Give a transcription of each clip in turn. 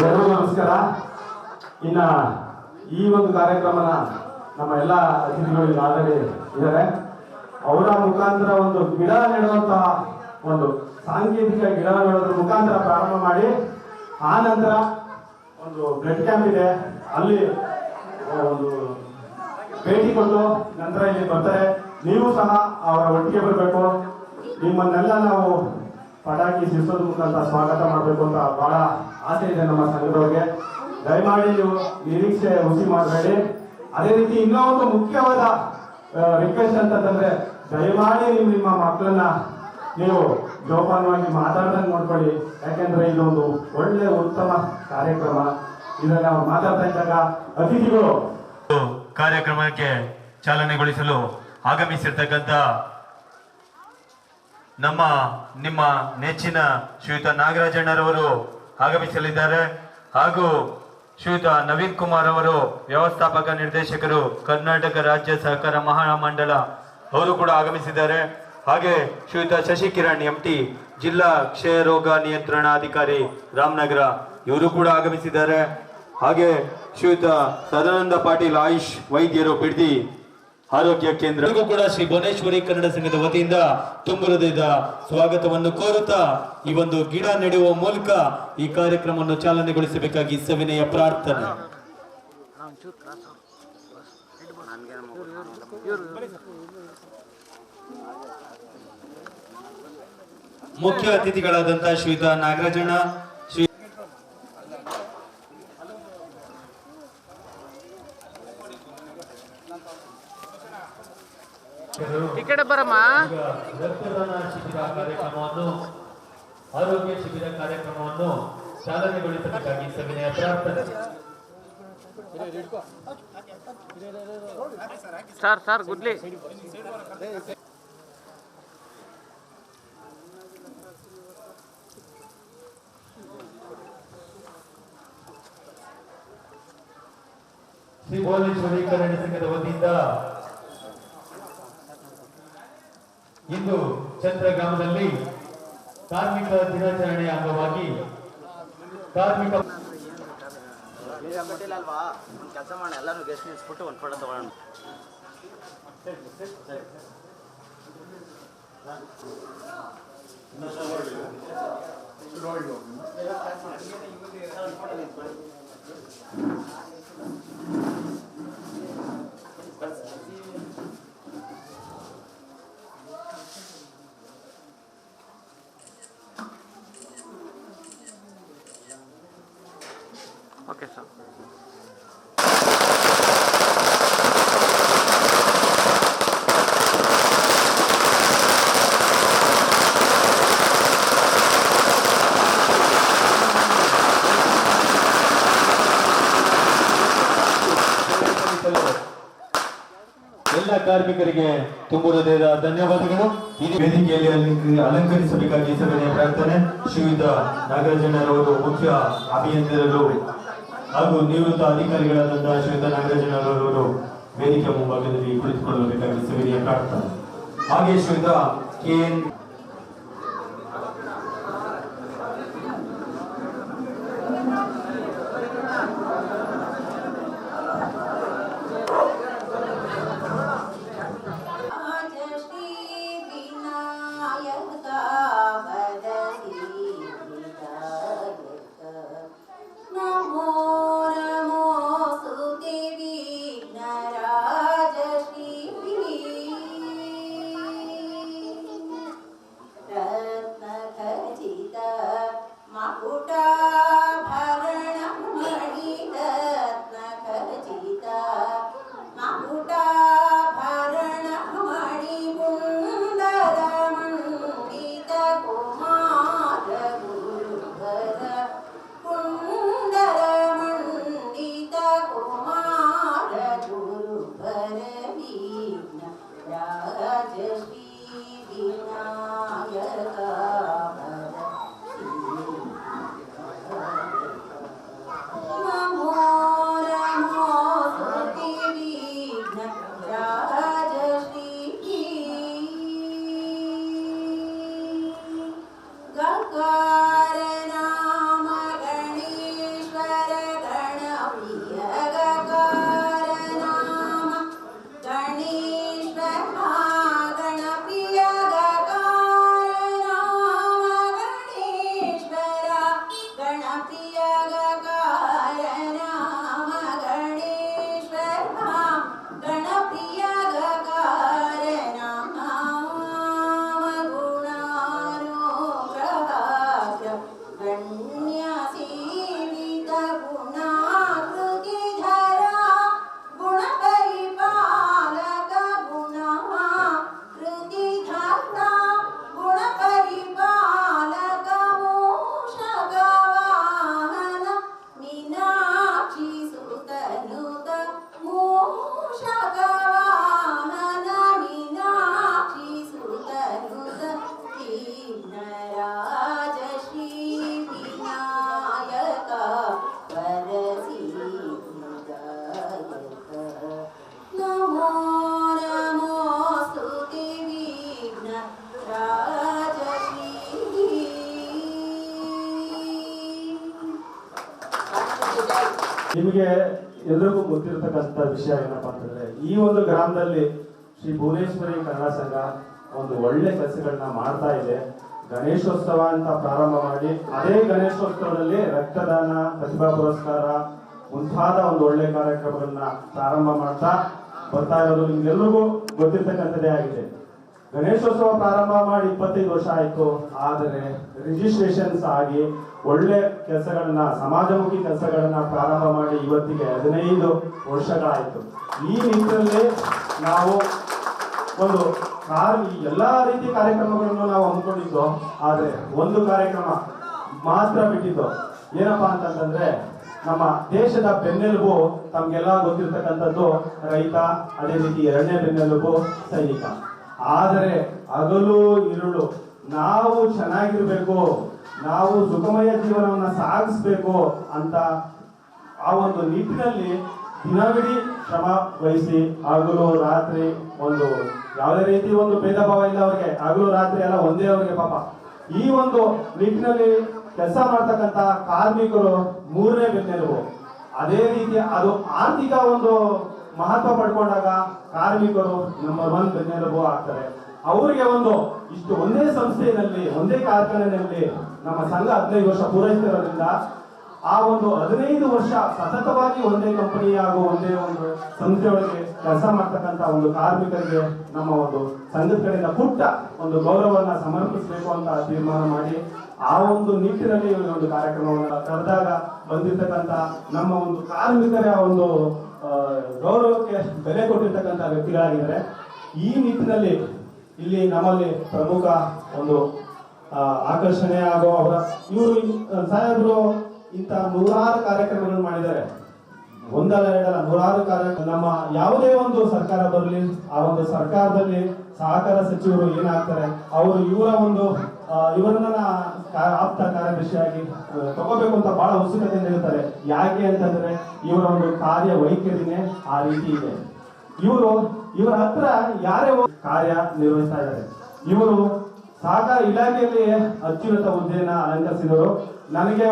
ಎಲ್ಲರಿಗೂ ನಮಸ್ಕಾರ. ಇನ್ನ ಈ ಒಂದು ಕಾರ್ಯಕ್ರಮನ ನಮ್ಮ ಎಲ್ಲ ಅತಿಥಿಗಳು ಆಲ್ರೆಡಿ ಇದ್ದಾರೆ. ಅವರ ಮುಖಾಂತರ ಒಂದು ಗಿಡ ನೆಡುವಂತಹ ಒಂದು ಸಾಂಕೇತಿಕ ಗಿಡ ನೆಡೋದ್ರ ಮುಖಾಂತರ ಪ್ರಾರಂಭ ಮಾಡಿ ಆ ನಂತರ ಒಂದು ಬ್ಲಡ್ ಕ್ಯಾಂಪ್ ಇದೆ, ಅಲ್ಲಿ ಒಂದು ಭೇಟಿ ಕೊಟ್ಟು ನಂತರ ಇಲ್ಲಿ ಬರ್ತಾರೆ. ನೀವು ಸಹ ಅವರ ಒಟ್ಟಿಗೆ ಬರಬೇಕು. ನಿಮ್ಮನ್ನೆಲ್ಲ ನಾವು ಪಟಾಕಿ ಸಿಡಿಸೋದ್ರ ಮುಖಾಂತರ ಸ್ವಾಗತ ಮಾಡಬೇಕು ಅಂತ ಬಹಳ ಆಸೆ ಇದೆ ನಮ್ಮ ಸಂಘದವ್ರಿಗೆ. ದಯಮಾಡಿ ನೀವು ನಿರೀಕ್ಷೆ ಹುಸಿ ಮಾಡಬೇಡಿ. ಅದೇ ರೀತಿ ಇನ್ನೂ ಒಂದು ಮುಖ್ಯವಾದ ರಿಕ್ವೆಸ್ಟ್ ಅಂತಂದ್ರೆ, ದಯಮಾಡಿ ನಿಮ್ಮ ಮಕ್ಕಳನ್ನ ನೀವು ಜೋಪಾನವಾಗಿ ಮಾತಾಡ್ದಂಗೆ ನೋಡ್ಕೊಳ್ಳಿ. ಯಾಕೆಂದ್ರೆ ಇದೊಂದು ಒಳ್ಳೆ ಉತ್ತಮ ಕಾರ್ಯಕ್ರಮ. ಇದನ್ನ ನಾವು ಮಾತಾಡ್ತಾ ಇದ್ದಾಗ ಅತಿಥಿಗಳು ಕಾರ್ಯಕ್ರಮಕ್ಕೆ ಚಾಲನೆಗೊಳಿಸಲು ಆಗಮಿಸಿರ್ತಕ್ಕಂಥ ನಿಮ್ಮ ನೆಚ್ಚಿನ ಶ್ರೀಯುತ ನಾಗರಾಜಣ್ಣರವರು ಆಗಮಿಸಲಿದ್ದಾರೆ. ಹಾಗೂ ಶ್ರೀಯುತ ನವೀನ್ ಕುಮಾರ್ ಅವರು ವ್ಯವಸ್ಥಾಪಕ ನಿರ್ದೇಶಕರು, ಕರ್ನಾಟಕ ರಾಜ್ಯ ಸಹಕಾರ ಮಹಾಮಂಡಳ, ಅವರು ಕೂಡ ಆಗಮಿಸಿದ್ದಾರೆ. ಹಾಗೆ ಶ್ರೀಯುತ ಶಶಿಕಿರಣ್ MT, ಜಿಲ್ಲಾ ಕ್ಷಯರೋಗ ನಿಯಂತ್ರಣಾಧಿಕಾರಿ ರಾಮನಗರ, ಇವರು ಕೂಡ ಆಗಮಿಸಿದ್ದಾರೆ. ಹಾಗೆ ಶ್ರೀಯುತ ಸದಾನಂದ ಪಾಟೀಲ್, ಆಯುಷ್ ವೈದ್ಯರು, ಬಿಡ್ದಿ ಆರೋಗ್ಯ ಕೇಂದ್ರ, ಕೂಡ ಶ್ರೀ ಭುವನೇಶ್ವರಿ ಕನ್ನಡ ಸಂಘದ ವತಿಯಿಂದ ತುಂಬು ಹೃದಯದ ಸ್ವಾಗತವನ್ನು ಕೋರುತ್ತಾ ಈ ಒಂದು ಗಿಡ ನೆಡುವ ಮೂಲಕ ಈ ಕಾರ್ಯಕ್ರಮವನ್ನು ಚಾಲನೆಗೊಳಿಸಬೇಕಾಗಿ ಸವಿನಯ ಪ್ರಾರ್ಥನೆ. ಮುಖ್ಯ ಅತಿಥಿಗಳಾದಂತಹ ಶ್ರೀಯುತ ನಾಗರಾಜಣ್ಣ, ರಕ್ತದಾನ ಶಿಬಿರ ಕಾರ್ಯಕ್ರಮವನ್ನು, ಆರೋಗ್ಯ ಶಿಬಿರ ಕಾರ್ಯಕ್ರಮವನ್ನು ಚಾಲನೆಗೊಳಿಸಬೇಕಾಗಿ ಸವಿನಯ ಪ್ರಾರ್ಥನೆ. ಸರ್ ಗುಡ್ಲಿ ಶ್ರೀ ಭುವನೇಶ್ವರಿ ಕನ್ನಡ ಸಂಘದ ವತಿಯಿಂದ ಇಂದು ಚಂದ್ರಗ್ರಾಮದಲ್ಲಿ ಕಾರ್ಮಿಕ ದಿನಾಚರಣೆಯ ಅಂಗವಾಗಿ ಕಾರ್ಮಿಕ ಕೆಲಸ ಮಾಡಿ ಎಲ್ಲರೂ ಗೆಸ್ಟ್ ನಿಲ್ಸ್ಬಿಟ್ಟು ಒಂದು ಫೋಟೋ ತಗೊಳ್ಳೋಣ. Okay sir. ಎಲ್ಲ ಕಾರ್ಮಿಕರಿಗೆ ತುಂಬು ಹೃದಯದ ಧನ್ಯವಾದಗಳು. ಈ ವೇದಿಕೆಯಲ್ಲಿ ಅಲಂಕರಿಸಬೇಕಾಗಿ ಸಭೆಯ ಪ್ರಾರ್ಥನೆ. ಶ್ರೀಯುತ ನಾಗರಾಜಣ್ಣರವರು ಮುಖ್ಯ ಅಭಿಯಂತರರು ಹಾಗೂ ನಿವೃತ್ತ ಅಧಿಕಾರಿಗಳಾದಂತಹ ಶ್ರೀಯುತ ನಾಗರಾಜಣ್ಣರವರು ವೇದಿಕೆ ಮುಂಭಾಗದಲ್ಲಿ ಕುಳಿತುಕೊಳ್ಳಬೇಕಾಗಿ ಸಭೆಯ ಪ್ರಾರ್ಥನೆ. ಹಾಗೆ ಶ್ರೀಯುತ KN ನಿಮಗೆ ಎಲ್ರಿಗೂ ಗೊತ್ತಿರತಕ್ಕಂಥ ವಿಷಯ ಏನಪ್ಪಾ ಅಂತಂದ್ರೆ ಈ ಒಂದು ಗ್ರಾಮದಲ್ಲಿ ಶ್ರೀ ಭುವನೇಶ್ವರಿ ಕನ್ನಡ ಸಂಘ ಒಂದು ಒಳ್ಳೆ ಕೆಲಸಗಳನ್ನ ಮಾಡ್ತಾ ಇದೆ. ಗಣೇಶೋತ್ಸವ ಅಂತ ಪ್ರಾರಂಭ ಮಾಡಿ ಅದೇ ಗಣೇಶೋತ್ಸವದಲ್ಲಿ ರಕ್ತದಾನ, ಪ್ರತಿಭಾ ಪುರಸ್ಕಾರ ಮುಂತಾದ ಒಂದು ಒಳ್ಳೆ ಕಾರ್ಯಕ್ರಮಗಳನ್ನ ಪ್ರಾರಂಭ ಮಾಡ್ತಾ ಬರ್ತಾ ಇರೋದು ನಿಮ್ಗೆಲ್ರಿಗೂ ಗೊತ್ತಿರ್ತಕ್ಕಂಥದ್ದೇ ಆಗಿದೆ. ಗಣೇಶೋತ್ಸವ ಪ್ರಾರಂಭ ಮಾಡಿ 25 ವರ್ಷ ಆಯ್ತು. ಆದರೆ ರಿಜಿಸ್ಟ್ರೇಷನ್ಸ್ ಆಗಿ ಒಳ್ಳೆ ಕೆಲಸಗಳನ್ನ, ಸಮಾಜಮುಖಿ ಕೆಲಸಗಳನ್ನ ಪ್ರಾರಂಭ ಮಾಡಿ ಇವತ್ತಿಗೆ 15 ವರ್ಷಗಳಾಯ್ತು. ಈ ನಿಟ್ಟಿನಲ್ಲಿ ನಾವು ಒಂದು ಎಲ್ಲಾ ರೀತಿ ಕಾರ್ಯಕ್ರಮಗಳನ್ನು ನಾವು ಹಮ್ಮಿಕೊಂಡಿದ್ದು, ಆದ್ರೆ ಒಂದು ಕಾರ್ಯಕ್ರಮ ಮಾತ್ರ ಬಿಟ್ಟಿದ್ದು. ಏನಪ್ಪಾ ಅಂತಂದ್ರೆ ನಮ್ಮ ದೇಶದ ಬೆನ್ನೆಲುಬು ತಮ್ಗೆಲ್ಲ ಗೊತ್ತಿರ್ತಕ್ಕಂಥದ್ದು ರೈತ, ಅದೇ ರೀತಿ ಎರಡನೇ ಬೆನ್ನೆಲುಬು ಸೈನಿಕ. ಆದರೆ ಹಗಲು ಇರುಳು ನಾವು ಚೆನ್ನಾಗಿರ್ಬೇಕು, ನಾವು ಸುಖಮಯ ಜೀವನವನ್ನ ಸಾಗಿಸ್ಬೇಕು ಅಂತ ಆ ಒಂದು ನಿಟ್ಟಿನಲ್ಲಿ ದಿನವಿಡೀ ಶ್ರಮ ವಹಿಸಿ ಹಗಲು ರಾತ್ರಿ ಒಂದು ಯಾವುದೇ ರೀತಿ ಒಂದು ಭೇದ ಭಾವ ಇಲ್ಲ ಅವ್ರಿಗೆ. ಹಗಲು ರಾತ್ರಿ ಎಲ್ಲ ಒಂದೇ ಅವ್ರಿಗೆ ಪಾಪ. ಈ ಒಂದು ನಿಟ್ಟಿನಲ್ಲಿ ಕೆಲಸ ಮಾಡ್ತಕ್ಕಂಥ ಕಾರ್ಮಿಕರು ಮೂರನೇ ಬೆನ್ನೆಲುಬು. ಅದೇ ರೀತಿ ಅದು ಆರ್ಥಿಕ ಒಂದು ಮಹತ್ವ ಪಡ್ಕೊಂಡಾಗ ಕಾರ್ಮಿಕರು ನಂಬರ್ 1 ಬೆನ್ನೆಲುಬು ಆಗ್ತಾರೆ. ಅವರಿಗೆ ಒಂದು ಇಷ್ಟು ಒಂದೇ ಸಂಸ್ಥೆಯಲ್ಲಿ, ಒಂದೇ ಕಾರ್ಖಾನೆಯಲ್ಲಿ ನಮ್ಮ ಸಂಘ 15 ವರ್ಷ ಪೂರೈಸಿರೋದ್ರಿಂದ ಆ ಒಂದು 15 ವರ್ಷ ಸತತವಾಗಿ ಒಂದೇ ಕಂಪನಿ ಹಾಗೂ ಒಂದೇ ಒಂದು ಸಂಸ್ಥೆಯೊಳಗೆ ಕೆಲಸ ಮಾಡ್ತಕ್ಕಂಥ ಒಂದು ಕಾರ್ಮಿಕರಿಗೆ ನಮ್ಮ ಒಂದು ಸಂಘದ ಕಡೆಯಿಂದ ಪುಟ್ಟ ಒಂದು ಗೌರವವನ್ನ ಸಮರ್ಪಿಸಬೇಕು ಅಂತ ತೀರ್ಮಾನ ಮಾಡಿ ಆ ಒಂದು ನಿಟ್ಟಿನಲ್ಲಿ ಒಂದು ಕಾರ್ಯಕ್ರಮವನ್ನು ಕರೆದಾಗ ಬಂದಿರತಕ್ಕಂಥ ನಮ್ಮ ಒಂದು ಕಾರ್ಮಿಕರ ಒಂದು ಗೌರವಕ್ಕೆ ಬೆಲೆ ಕೊಟ್ಟಿರ್ತಕ್ಕಂಥ ವ್ಯಕ್ತಿಗಳಾಗಿದ್ದಾರೆ. ಈ ನಿಟ್ಟಿನಲ್ಲಿ ಇಲ್ಲಿ ನಮ್ಮಲ್ಲಿ ಪ್ರಮುಖ ಒಂದು ಆಕರ್ಷಣೆ ಆಗೋ ಅವರ ಸಾಹೇಬರು ಇಂಥ 100 ಕಾರ್ಯಕ್ರಮಗಳನ್ನು ಮಾಡಿದ್ದಾರೆ. ಒಂದಲ್ಲ ಎರಡಲ್ಲ 100 ಕಾರ್ಯಕ್ರಮ. ನಮ್ಮ ಯಾವುದೇ ಒಂದು ಸರ್ಕಾರ ಬರಲಿ, ಆ ಒಂದು ಸರ್ಕಾರದಲ್ಲಿ ಸಹಕಾರ ಸಚಿವರು ಏನಾಗ್ತಾರೆ, ಅವರು ಇವರನ್ನ ಆಪ್ತ ಕಾರ್ಯದರ್ಶಿಯಾಗಿ ತಗೋಬೇಕು ಅಂತ ಬಹಳ ಉತ್ಸುಕತೆಯಿಂದ ಇರ್ತಾರೆ. ಯಾಕೆ ಅಂತಂದ್ರೆ ಇವರ ಒಂದು ಕಾರ್ಯ ವೈಖರಿನೇ ಆ ರೀತಿ ಇದೆ. ಇವರ ಹತ್ರ ಯಾರೇ ಕಾರ್ಯ ನಿರ್ವಹಿಸ್ತಾ ಇದ್ದಾರೆ. ಇವರು ಸಹಕಾರ ಇಲಾಖೆಯಲ್ಲಿ ಅತ್ಯುನ್ನತ ಹುದ್ದೆಯನ್ನ ಅಲಂಕರಿಸಿದರು. ನನಗೆ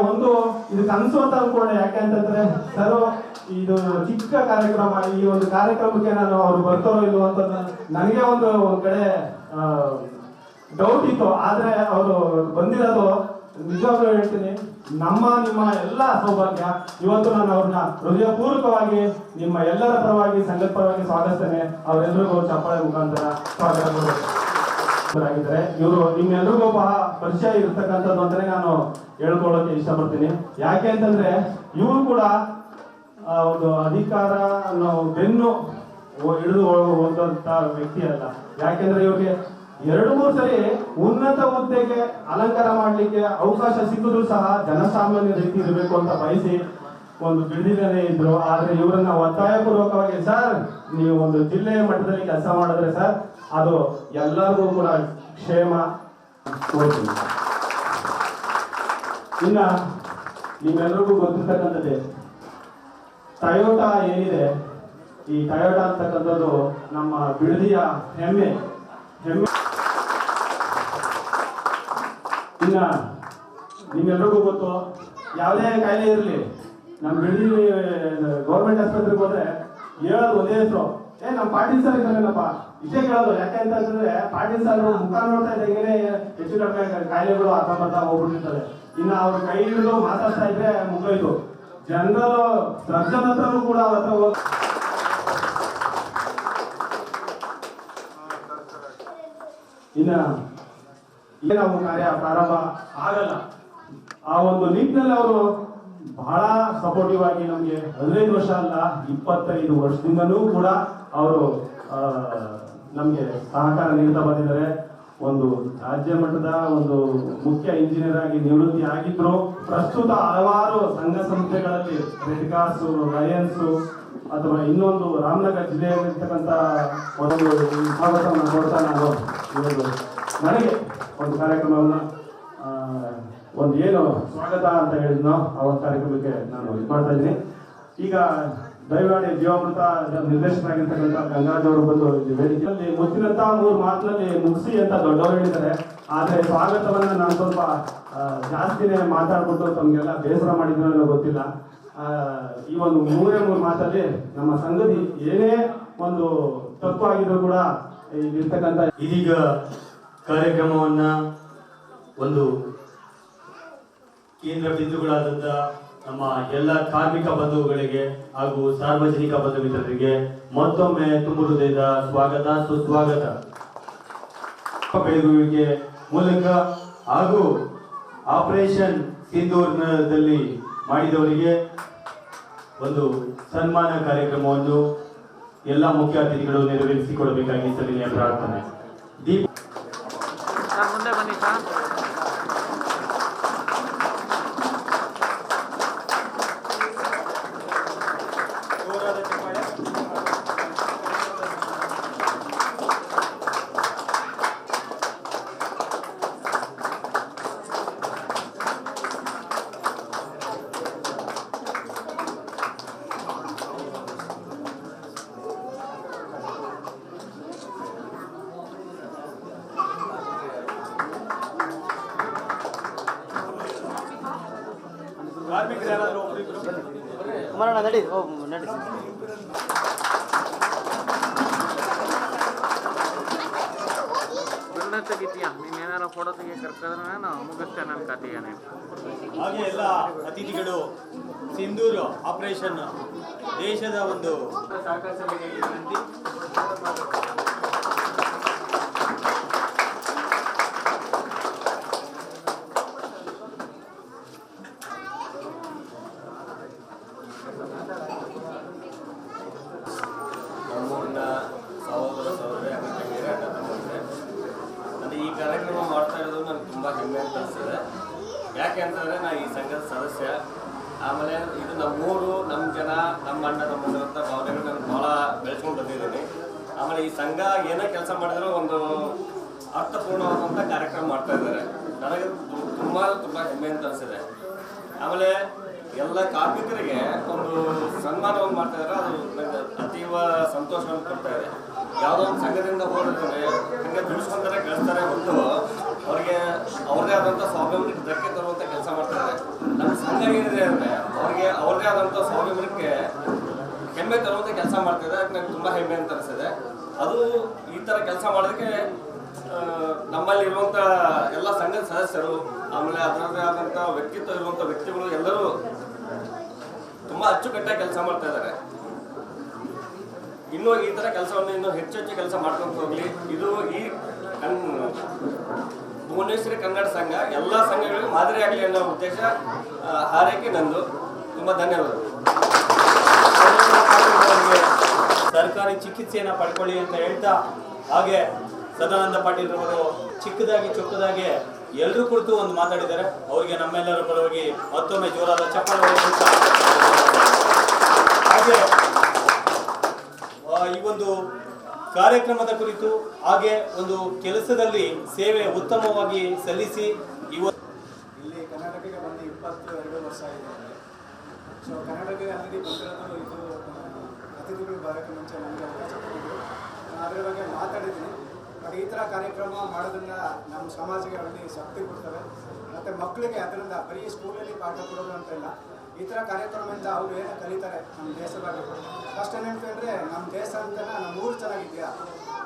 ಇದು ಕನಸು ಅಂತ ಅನ್ಕೊಂಡೆ. ಯಾಕೆ ಅಂತಂದ್ರೆ ಸರ್, ಇದು ಚಿಕ್ಕ ಕಾರ್ಯಕ್ರಮ, ಈ ಒಂದು ಕಾರ್ಯಕ್ರಮಕ್ಕೆ ಅವ್ರು ಬರ್ತಾರೋ ಇಲ್ವೋ ಅಂತ ನನಗೆ ಒಂದು ಕಡೆ ಡೌಟ್ ಇತ್ತು. ಆದ್ರೆ ಅವರು ಬಂದಿರೋದು ನಿಜವಾಗ್ಲೂ ಹೇಳ್ತೀನಿ, ನಿಮ್ಮ ಎಲ್ಲ ಸೌಭಾಗ್ಯ. ಇವತ್ತು ನಾನು ಅವ್ರನ್ನ ಹೃದಯಪೂರ್ವಕವಾಗಿ ನಿಮ್ಮ ಎಲ್ಲರ ಪರವಾಗಿ, ಸಂಘದ ಪರವಾಗಿ ಸ್ವಾಗತಿಸ್ತೇನೆ. ಅವರೆಲ್ಲರಿಗೂ ಚಪ್ಪಾಳೆ ಮುಖಾಂತರ ಸ್ವಾಗತ ಆಗಿದ್ದಾರೆ. ಇವರು ನಿಮ್ಮೆಲ್ಲರಿಗೂ ಪರಿಚಯ ಇರ್ತಕ್ಕಂಥದ್ದು ಅಂತಾನೆ ನಾನು ಹೇಳ್ಕೊಳ್ಳೋಕೆ ಇಷ್ಟಪಡ್ತೀನಿ. ಯಾಕೆ ಅಂತಂದ್ರೆ ಇವರು ಕೂಡ ಒಂದು ಅಧಿಕಾರ ಅನ್ನೋ ಬೆನ್ನು ಹಿಡಿದು ಹೋದಂತ ವ್ಯಕ್ತಿ ಅಲ್ಲ. ಯಾಕೆಂದ್ರೆ ಇವ್ರಿಗೆ 2-3 ಸರಿ ಉನ್ನತ ಹುದ್ದೆಗೆ ಅಲಂಕಾರ ಮಾಡ್ಲಿಕ್ಕೆ ಅವಕಾಶ ಸಿಕ್ಕಿದ್ರು ಸಹ ಜನಸಾಮಾನ್ಯ ರೀತಿ ಇರಬೇಕು ಅಂತ ಬಯಸಿ ಒಂದು ಬಿಡದಿನೇ ಇದ್ರು. ಆದ್ರೆ ಇವರನ್ನ ಒತ್ತಾಯಪೂರ್ವಕವಾಗಿ, ಸರ್ ನೀವು ಒಂದು ಜಿಲ್ಲೆಯ ಮಟ್ಟದಲ್ಲಿ ಕೆಲಸ ಮಾಡಿದ್ರೆ ಸರ್ ಅದು ಎಲ್ಲರಿಗೂ ಕೂಡ ಕ್ಷೇಮ ಕೊಡ್ತೀನಿ. ಇನ್ನ ನಿಮ್ಮೆಲ್ಲರಿಗೂ ಗೊತ್ತಿರ್ತಕ್ಕಂಥದ್ದೇ ಟಯೋಟಾ ಏನಿದೆ, ಈ ಟಯೋಟಾ ಅಂತಕ್ಕಂಥದ್ದು ನಮ್ಮ ಬಿಡದಿಯ ಹೆಮ್ಮೆ. ಇನ್ನ ನಿಮ್ಮೆಲ್ಲರಿಗೂ ಗೊತ್ತು, ಯಾವುದೇ ಕಾಯಿಲೆ ಇರಲಿ ನಮ್ಮ ಬಿಡದಿ ಗೌರ್ಮೆಂಟ್ ಆಸ್ಪತ್ರೆಗೆ ಹೋದ್ರೆ ಹೇಳೋದು ಒಂದೇ ಹೆಸರು, ನಮ್ಮ ಪಾಟೀಲ್ ಸರ್ ಇದ್ದಾರೇನಪ್ಪ, ಇಷ್ಟೇ ಕೇಳೋದು. ಯಾಕೆ ಅಂತಂದ್ರೆ ಪಾಟೀಲ್ ಸರ್ ಮುಖ ನೋಡ್ತಾ ಇದ್ದಂಗೆ ಹೆಚ್ಚು ಕಡಿಮೆ ಕಾಯಿಲೆಗಳು ಅರ್ಧಂಬರ್ಧ ಹೋಗ್ಬಿಟ್ಟಿರ್ತಾರೆ. ಇನ್ನು ಅವ್ರ ಕೈ ಹಿಡಿದು ಮಾತಾಡ್ತಾ ಇದ್ರೆ ಮುಗಿದು ಜನರಲ್ ಸರ್ಜನ್ ಹತ್ರನೂ ಕೂಡ ಅವ್ರ ಹತ್ರ ಹೋಗಿ ನಾವು ಕಾರ್ಯ ಪ್ರಾರಂಭ ಆಗಲ್ಲ. ಆ ಒಂದು ನಿಟ್ಟಿನಲ್ಲಿ ಅವರು ಬಹಳ ಸಪೋರ್ಟಿವ್ ಆಗಿ ನಮ್ಗೆ 15 ವರ್ಷ ಅಲ್ಲ 25 ವರ್ಷದಿಂದಲೂ ಕೂಡ ಅವರು ನಮ್ಗೆ ಸಹಕಾರ ನೀಡ್ತಾ ಬಂದಿದ್ದಾರೆ. ಒಂದು ರಾಜ್ಯ ಮಟ್ಟದ ಒಂದು ಮುಖ್ಯ ಇಂಜಿನಿಯರ್ ಆಗಿ ನಿವೃತ್ತಿ ಆಗಿದ್ರು. ಪ್ರಸ್ತುತ ಹಲವಾರು ಸಂಘ ಸಂಸ್ಥೆಗಳಲ್ಲಿ ರೆಡ್ ಕ್ರಾಸ್, ಲಯನ್ಸ್ ಅಥವಾ ಇನ್ನೊಂದು ರಾಮನಗರ ಜಿಲ್ಲೆಯಲ್ಲಿರ್ತಕ್ಕಂಥ ಒಂದು ಸ್ವಾಗತವನ್ನು ಕೊಡ್ತಾ ನಾನು ನನಗೆ ಒಂದು ಕಾರ್ಯಕ್ರಮವನ್ನ ಒಂದು ಏನು ಸ್ವಾಗತ ಅಂತ ಹೇಳಿದ್ನೋ ಆ ಒಂದು ಕಾರ್ಯಕ್ರಮಕ್ಕೆ ನಾನು ಇದು ಮಾಡ್ತಾ ಇದ್ದೀನಿ. ಈಗ ದಯಮಾಡಿ ಜೀವಾಮೃತ ನಿರ್ದೇಶಕರಾಗಿರ್ತಕ್ಕಂಥ ಗಂಗಾಜ್ ಅವರು ಬಂದು ವೇದಿಕೆಯಲ್ಲಿ ಮುಚ್ಚಿನಂತ 3 ಮಾತಿನಲ್ಲಿ ಮುಗಿಸಿ ಅಂತ ದೊಡ್ಡವರು ಹೇಳಿದ್ದಾರೆ. ಆದ್ರೆ ಸ್ವಾಗತವನ್ನ ನಾನು ಸ್ವಲ್ಪ ಜಾಸ್ತಿನೇ ಮಾತಾಡ್ಬಿಟ್ಟು ತಮ್ಗೆಲ್ಲ ಬೇಸರ ಮಾಡಿದ್ರು ಗೊತ್ತಿಲ್ಲ. ಈ ಒಂದು ಮೂರು ಮಾಸಲ್ಲಿ ನಮ್ಮ ಸಂಘದ ಏನೇ ಒಂದು ತಪ್ಪು ಆಗಿದ್ರು ಕೂಡ ಇಲ್ಲಿರ್ತಕ್ಕಂಥ ಇದೀಗ ಕಾರ್ಯಕ್ರಮವನ್ನ ಒಂದು ಕೇಂದ್ರ ಬಿಂದುಗಳಾದಂಥ ನಮ್ಮ ಎಲ್ಲ ಕಾರ್ಮಿಕ ಬಂಧುಗಳಿಗೆ ಹಾಗೂ ಸಾರ್ವಜನಿಕ ಬಂಧು ಮಿತ್ರರಿಗೆ ಮತ್ತೊಮ್ಮೆ ತುಂಬ ಹೃದಯದ ಸ್ವಾಗತ ಸುಸ್ವಾಗತ. ಬೆಳಗುವಿಕೆ ಮೂಲಕ ಹಾಗೂ ಆಪರೇಷನ್ ಸಿಂಧೂರ್ನಲ್ಲಿ ಮಾಡಿದವರಿಗೆ ಒಂದು ಸನ್ಮಾನ ಕಾರ್ಯಕ್ರಮವನ್ನು ಎಲ್ಲ ಮುಖ್ಯ ಅತಿಥಿಗಳು ನೆರವೇರಿಸಿಕೊಡಬೇಕಾಗಿ ಸವಿನಯ ಪ್ರಾರ್ಥನೆ. ಸರ್ ಮುಂದೆ ಬನ್ನಿ ಸರ್. ಕುಮಾರಣ್ಣ ನಡಿ ನಡಿ. ಒಳ್ಳೆ ತೆಗಿತೀಯ ನೀನು ಏನಾರ ಫೋಟೋ ತೆಗಿ ಕರ್ಕಿದ್ರೆ ನಾನು ಮುಗಿಸ್ತೇನೆ ನನ್ನ ಕಥೆಯೇ. ಹಾಗೆ ಎಲ್ಲ ಅತಿಥಿಗಳು ಸಿಂಧೂರು ಆಪರೇಷನ್ ದೇಶದ ಒಂದು ಸಹಕರಿಸಬೇಕಾಗಿ ವಿನಂತಿ. ನಮ್ಮೂರಿನ ಸಹೋದರ ಸಹೋದರಿ ತಂಗಿಯರೇ, ಅಣ್ಣ ತಮ್ಮಂದಿರೇ, ನಾನು ಈ ಕಾರ್ಯಕ್ರಮ ಮಾಡ್ತಾ ಇರೋದು ನನಗೆ ತುಂಬ ಹೆಮ್ಮೆ ಅಂತ ಅನಿಸ್ತದೆ. ಯಾಕೆ ಅಂತಂದರೆ ನಾನು ಈ ಸಂಘದ ಸದಸ್ಯ. ಆಮೇಲೆ ಇದು ನಮ್ಮೂರು, ನಮ್ಮ ಜನ, ನಮ್ಮ ಅಣ್ಣ ತಮ್ಮಂದಿರ ಅಂತ ಭಾವನೆಗಳು ನಾನು ಭಾಳ ಬೆಳೆಸ್ಕೊಂಡು ಬಂದಿದ್ದೀನಿ. ಆಮೇಲೆ ಈ ಸಂಘ ಏನೇ ಕೆಲಸ ಮಾಡಿದ್ರು ಒಂದು ಅರ್ಥಪೂರ್ಣವಾದಂಥ ಕಾರ್ಯಕ್ರಮ ಮಾಡ್ತಾ ಇದ್ದಾರೆ. ನನಗೆ ತುಂಬ ತುಂಬ ಹೆಮ್ಮೆ ಅಂತ ಅನಿಸಿದೆ. ಆಮೇಲೆ ಎಲ್ಲ ಕಾರ್ಮಿಕರಿಗೆ ಒಂದು ಸನ್ಮಾನವನ್ನು ಮಾಡ್ತಾ ಇದ್ದಾರೆ. ಅದು ನನಗೆ ಅತೀವ ಸಂತೋಷವನ್ನು ಕೊಡ್ತಾ ಇದೆ. ಯಾವುದೋ ಒಂದು ಸಂಘದಿಂದ ಹೋಗಿದ್ರೆ ಹಂಗೆ ದುಡಿಸ್ಕೊಂತಾರೆ ಕಳಿಸ್ತಾರೆ ಹೊರತು ಅವ್ರಿಗೆ ಅವ್ರದೇ ಆದಂಥ ಸ್ವಾವಲಂಬನೆಗೆ ಧಕ್ಕೆ ತರುವಂಥ ಕೆಲಸ ಮಾಡ್ತಾರೆ. ನಮ್ಮ ಸಂಘ ಏನಿದೆ ಅಂದರೆ ಅವ್ರಿಗೆ ಅವ್ರದೇ ಆದಂಥ ಸ್ವಾವಲಂಬನಕ್ಕೆ ಹೆಮ್ಮೆ ತರುವಂಥ ಕೆಲಸ ಮಾಡ್ತಾಯಿದೆ. ಅದಕ್ಕೆ ನನಗೆ ತುಂಬ ಹೆಮ್ಮೆ ಅಂತ ಅನಿಸಿದೆ. ಅದು ಈ ಥರ ಕೆಲಸ ಮಾಡೋದಕ್ಕೆ ನಮ್ಮಲ್ಲಿರುವಂಥ ಎಲ್ಲ ಸಂಘದ ಸದಸ್ಯರು, ಆಮೇಲೆ ಅದರದ್ದೇ ಆದಂಥ ವ್ಯಕ್ತಿತ್ವ ಇರುವಂಥ ವ್ಯಕ್ತಿಗಳು ಎಲ್ಲರೂ ತುಂಬ ಅಚ್ಚುಕಟ್ಟಾಗಿ ಕೆಲಸ ಮಾಡ್ತಾ ಇದ್ದಾರೆ. ಇನ್ನೂ ಈ ಥರ ಕೆಲಸವನ್ನು ಇನ್ನೂ ಹೆಚ್ಚು ಹೆಚ್ಚು ಕೆಲಸ ಮಾಡ್ಕೊಂಡು ಹೋಗಲಿ. ಇದು ಈ ಭುವನೇಶ್ವರಿ ಕನ್ನಡ ಸಂಘ ಎಲ್ಲ ಸಂಘಗಳಿಗೂ ಮಾದರಿ ಆಗಲಿ ಅನ್ನೋ ಉದ್ದೇಶ ಹಾರೈಕೆ ನಂದು. ತುಂಬ ಧನ್ಯವಾದಗಳು. ಸರ್ಕಾರಿ ಚಿಕಿತ್ಸೆಯನ್ನು ಪಡ್ಕೊಳ್ಳಿ ಅಂತ ಹೇಳ್ತಾ, ಹಾಗೆ ಸದಾನಂದ ಪಾಟೀಲ್ ರವರು ಚಿಕ್ಕದಾಗಿ ಎಲ್ಲರೂ ಕುರಿತು ಒಂದು ಮಾತಾಡಿದ್ದಾರೆ. ಅವರಿಗೆ ನಮ್ಮೆಲ್ಲರ ಪರವಾಗಿ ಮತ್ತೊಮ್ಮೆ ಜೋರಾದ ಚಪ್ಪಾಳೆ. ಹಾಗೆ ಈ ಒಂದು ಕಾರ್ಯಕ್ರಮದ ಕುರಿತು, ಹಾಗೆ ಒಂದು ಕೆಲಸದಲ್ಲಿ ಸೇವೆ ಉತ್ತಮವಾಗಿ ಸಲ್ಲಿಸಿ ಇಲ್ಲಿ ಕರ್ನಾಟಕಕ್ಕೆ ಬಂದು 22 ವರ್ಷ ಆಗಿದೆ. ಸೊ ಕರ್ನಾಟಕಕ್ಕೆ ಅಲ್ಲಿ ಬಂದಿರೋದು ಇದು ಅತಿಥಿಗಳು ಬರೋಕ್ಕೆ ಮುಂಚೆ ನನಗೆ ಅವಕಾಶ ಕೊಟ್ಟಿದ್ದು. ನಾನು ಅದರ ಬಗ್ಗೆ ಮಾತಾಡಿದ್ದೀನಿ. ಬಟ್ ಈ ಥರ ಕಾರ್ಯಕ್ರಮ ಮಾಡೋದ್ರಿಂದ ನಮ್ಮ ಸಮಾಜಕ್ಕೆ ಅಲ್ಲಿ ಶಕ್ತಿ ಕೊಡ್ತವೆ. ಮತ್ತು ಮಕ್ಕಳಿಗೆ ಅದರಿಂದ ಬರೀ ಸ್ಕೂಲಲ್ಲಿ ಪಾಠ ಕೊಡೋದು ಅಂತ ಇಲ್ಲ, ಈ ಥರ ಕಾರ್ಯಕ್ರಮದಿಂದ ಅವರು ಏನು ಕಲಿತಾರೆ ನಮ್ಮ ದೇಶದ ಬಗ್ಗೆ. ಫಸ್ಟ್ ಏನಂತ ಅಂದರೆ ನಮ್ಮ ದೇಶ ಅಂತ ನಮ್ಮ ಊರು ಚೆನ್ನಾಗಿದೆಯಾ,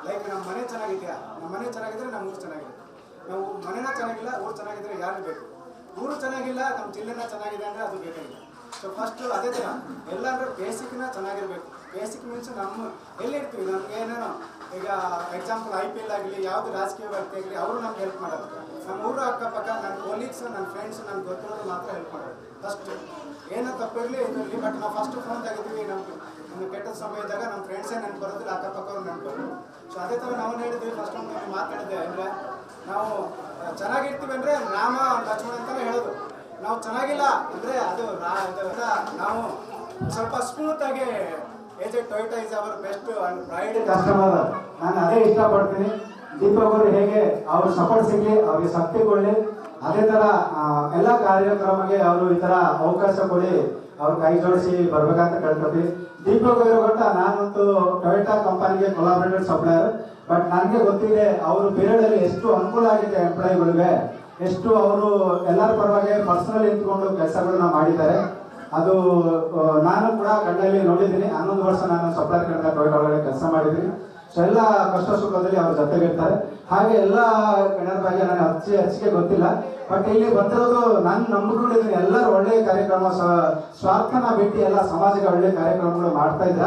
ಲೈಕ್ ನಮ್ಮ ಮನೆ ಚೆನ್ನಾಗಿದೆಯಾ. ನಮ್ಮ ಮನೆ ಚೆನ್ನಾಗಿದ್ದರೆ ನಮ್ಮ ಊರು ಚೆನ್ನಾಗಿದೆ. ನಾವು ಮನೆನ ಚೆನ್ನಾಗಿಲ್ಲ, ಊರು ಚೆನ್ನಾಗಿದ್ದರೆ ಯಾರು ಬೇಕು. ಊರು ಚೆನ್ನಾಗಿಲ್ಲ, ನಮ್ಮ ಜಿಲ್ಲೆನ ಚೆನ್ನಾಗಿದೆ ಅಂದರೆ ಅದು ಬೇಕಾಗಿಲ್ಲ. ಸೊ ಫಸ್ಟು ಅದೇ ಥರ ಎಲ್ಲರೂ ಬೇಸಿಕ್ನ ಚೆನ್ನಾಗಿರಬೇಕು. ಬೇಸಿಕ್ ಮೀನ್ಸ್ ನಮ್ಮ ಎಲ್ಲಿರ್ತೀವಿ, ನಮ್ಗೆ ಏನೇನೋ ಈಗ ಎಕ್ಸಾಂಪಲ್ IPL ಆಗಲಿ, ಯಾವುದು ರಾಜಕೀಯ ವ್ಯಕ್ತಿ ಆಗಲಿ, ಅವರು ನಮ್ಗೆ ಹೆಲ್ಪ್ ಮಾಡೋದು. ನಮ್ಮ ಊರು ಅಕ್ಕಪಕ್ಕ ನನ್ನ ಕೊಲೀಗ್ಸು, ನನ್ನ ಫ್ರೆಂಡ್ಸು, ನನಗೆ ಗೊತ್ತಿರೋದು ಮಾತ್ರ ಹೆಲ್ಪ್ ಮಾಡೋದು. ಫಸ್ಟು ಏನೋ ತಪ್ಪಿರಲಿ ಇದರಲ್ಲಿ. ಬಟ್ ನಾವು ಫಸ್ಟ್ ಫೋನ್ ತೆಗಿತೀವಿ, ನಮ್ಗೆ ಕೆಟ್ಟ ಸಮಯದಾಗ ನಮ್ಮ ಫ್ರೆಂಡ್ಸೇ ನೆನಪು ಬರೋದಿಲ್ಲ, ಅಕ್ಕಪಕ್ಕವ್ರು ನೆನಪು ಬರೋದು. ಸೊ ಅದೇ ಥರ ನಾವು ಹೇಳಿದ್ವಿ. ಫಸ್ಟ್ ಒಂದು ಮಾತಾಡಿದೆ ಅಂದರೆ, ನಾವು ಚೆನ್ನಾಗಿರ್ತೀವಿ ಅಂದರೆ ರಾಮ ಲಕ್ಷ್ಮಣ ಅಂತಲೇ ಹೇಳೋದು. ನಾವು ಚೆನ್ನಾಗಿಲ್ಲ ಅಂದರೆ ಅದು ನಾವು ಸ್ವಲ್ಪ ಸ್ಮೂತಾಗಿ Toyota is our best and pride customer. ನಾನು ಅದೇ ಇಷ್ಟಪಡ್ತೀನಿ. ದೀಪಕ್ ಅವರು ಹೇಗೆ ಅವ್ರ ಸಪೋರ್ಟ್ ಸಿಗಲಿ, ಅವ್ರಿಗೆ ಶಕ್ತಿ ಕೊಡಲಿ. ಅದೇ ಥರ ಎಲ್ಲ ಕಾರ್ಯಕ್ರಮಕ್ಕೆ ಅವರು ಈ ಥರ ಅವಕಾಶ ಕೊಡಿ, ಅವ್ರ ಕೈ ಜೋಡಿಸಿ ಬರ್ಬೇಕಂತ ಕೇಳ್ಕೊತೀವಿ. ದೀಪಕ್ ಅವರು ಗೊತ್ತ, ನಾನೊಂದು ಟೊಯೋಟಾ ಕಂಪನಿಗೆ ಕೊಲಾಬ್ರೇಟೆಡ್ ಸಪ್ಲೈಯರ್. ಬಟ್ ನನಗೆ ಗೊತ್ತಿದೆ ಅವರು ಪೀರಿಯಡಲ್ಲಿ ಎಷ್ಟು ಅನುಕೂಲ ಆಗಿದೆ ಎಂಪ್ಲಾಯಿಗಳಿಗೆ, ಎಷ್ಟು ಅವರು ಎಲ್ಲರ ಪರವಾಗಿ ಪರ್ಸನಲ್ ನಿಂತ್ಕೊಂಡು ಕೆಲಸಗಳನ್ನ ಮಾಡಿದ್ದಾರೆ. ಅದು ನಾನು ಕೂಡ ಕಣ್ಣಲ್ಲಿ ನೋಡಿದ್ದೀನಿ. 11 ವರ್ಷ ನಾನು ಸಪ್ಲೈರ್ ಕನ್ನಡ ಟೊಯೋಟಾ ಒಳಗಡೆ ಕೆಲಸ ಮಾಡಿದ್ದೀನಿ. ಸೊ ಎಲ್ಲ ಕಷ್ಟ ಸುಖದಲ್ಲಿ ಅವ್ರ ಜೊತೆಗಿರ್ತಾರೆ. ಹಾಗೆ ಎಲ್ಲ ಗಣ್ಯರ ಬಗ್ಗೆ ನನಗೆ ಹೆಚ್ಚಿಗೆ ಗೊತ್ತಿಲ್ಲ. ಬಟ್ ಇಲ್ಲಿ ಬಂದಿರೋದು ನಾನು ನಂಬಿಕೊಂಡಿದ್ದೀನಿ ಎಲ್ಲರೂ ಒಳ್ಳೆಯ ಕಾರ್ಯಕ್ರಮ, ಸ್ವಾರ್ಥನ ಬಿಟ್ಟು ಎಲ್ಲ ಸಮಾಜಕ್ಕೆ ಒಳ್ಳೆಯ ಕಾರ್ಯಕ್ರಮಗಳು ಮಾಡ್ತಾ ಇದ್ದ.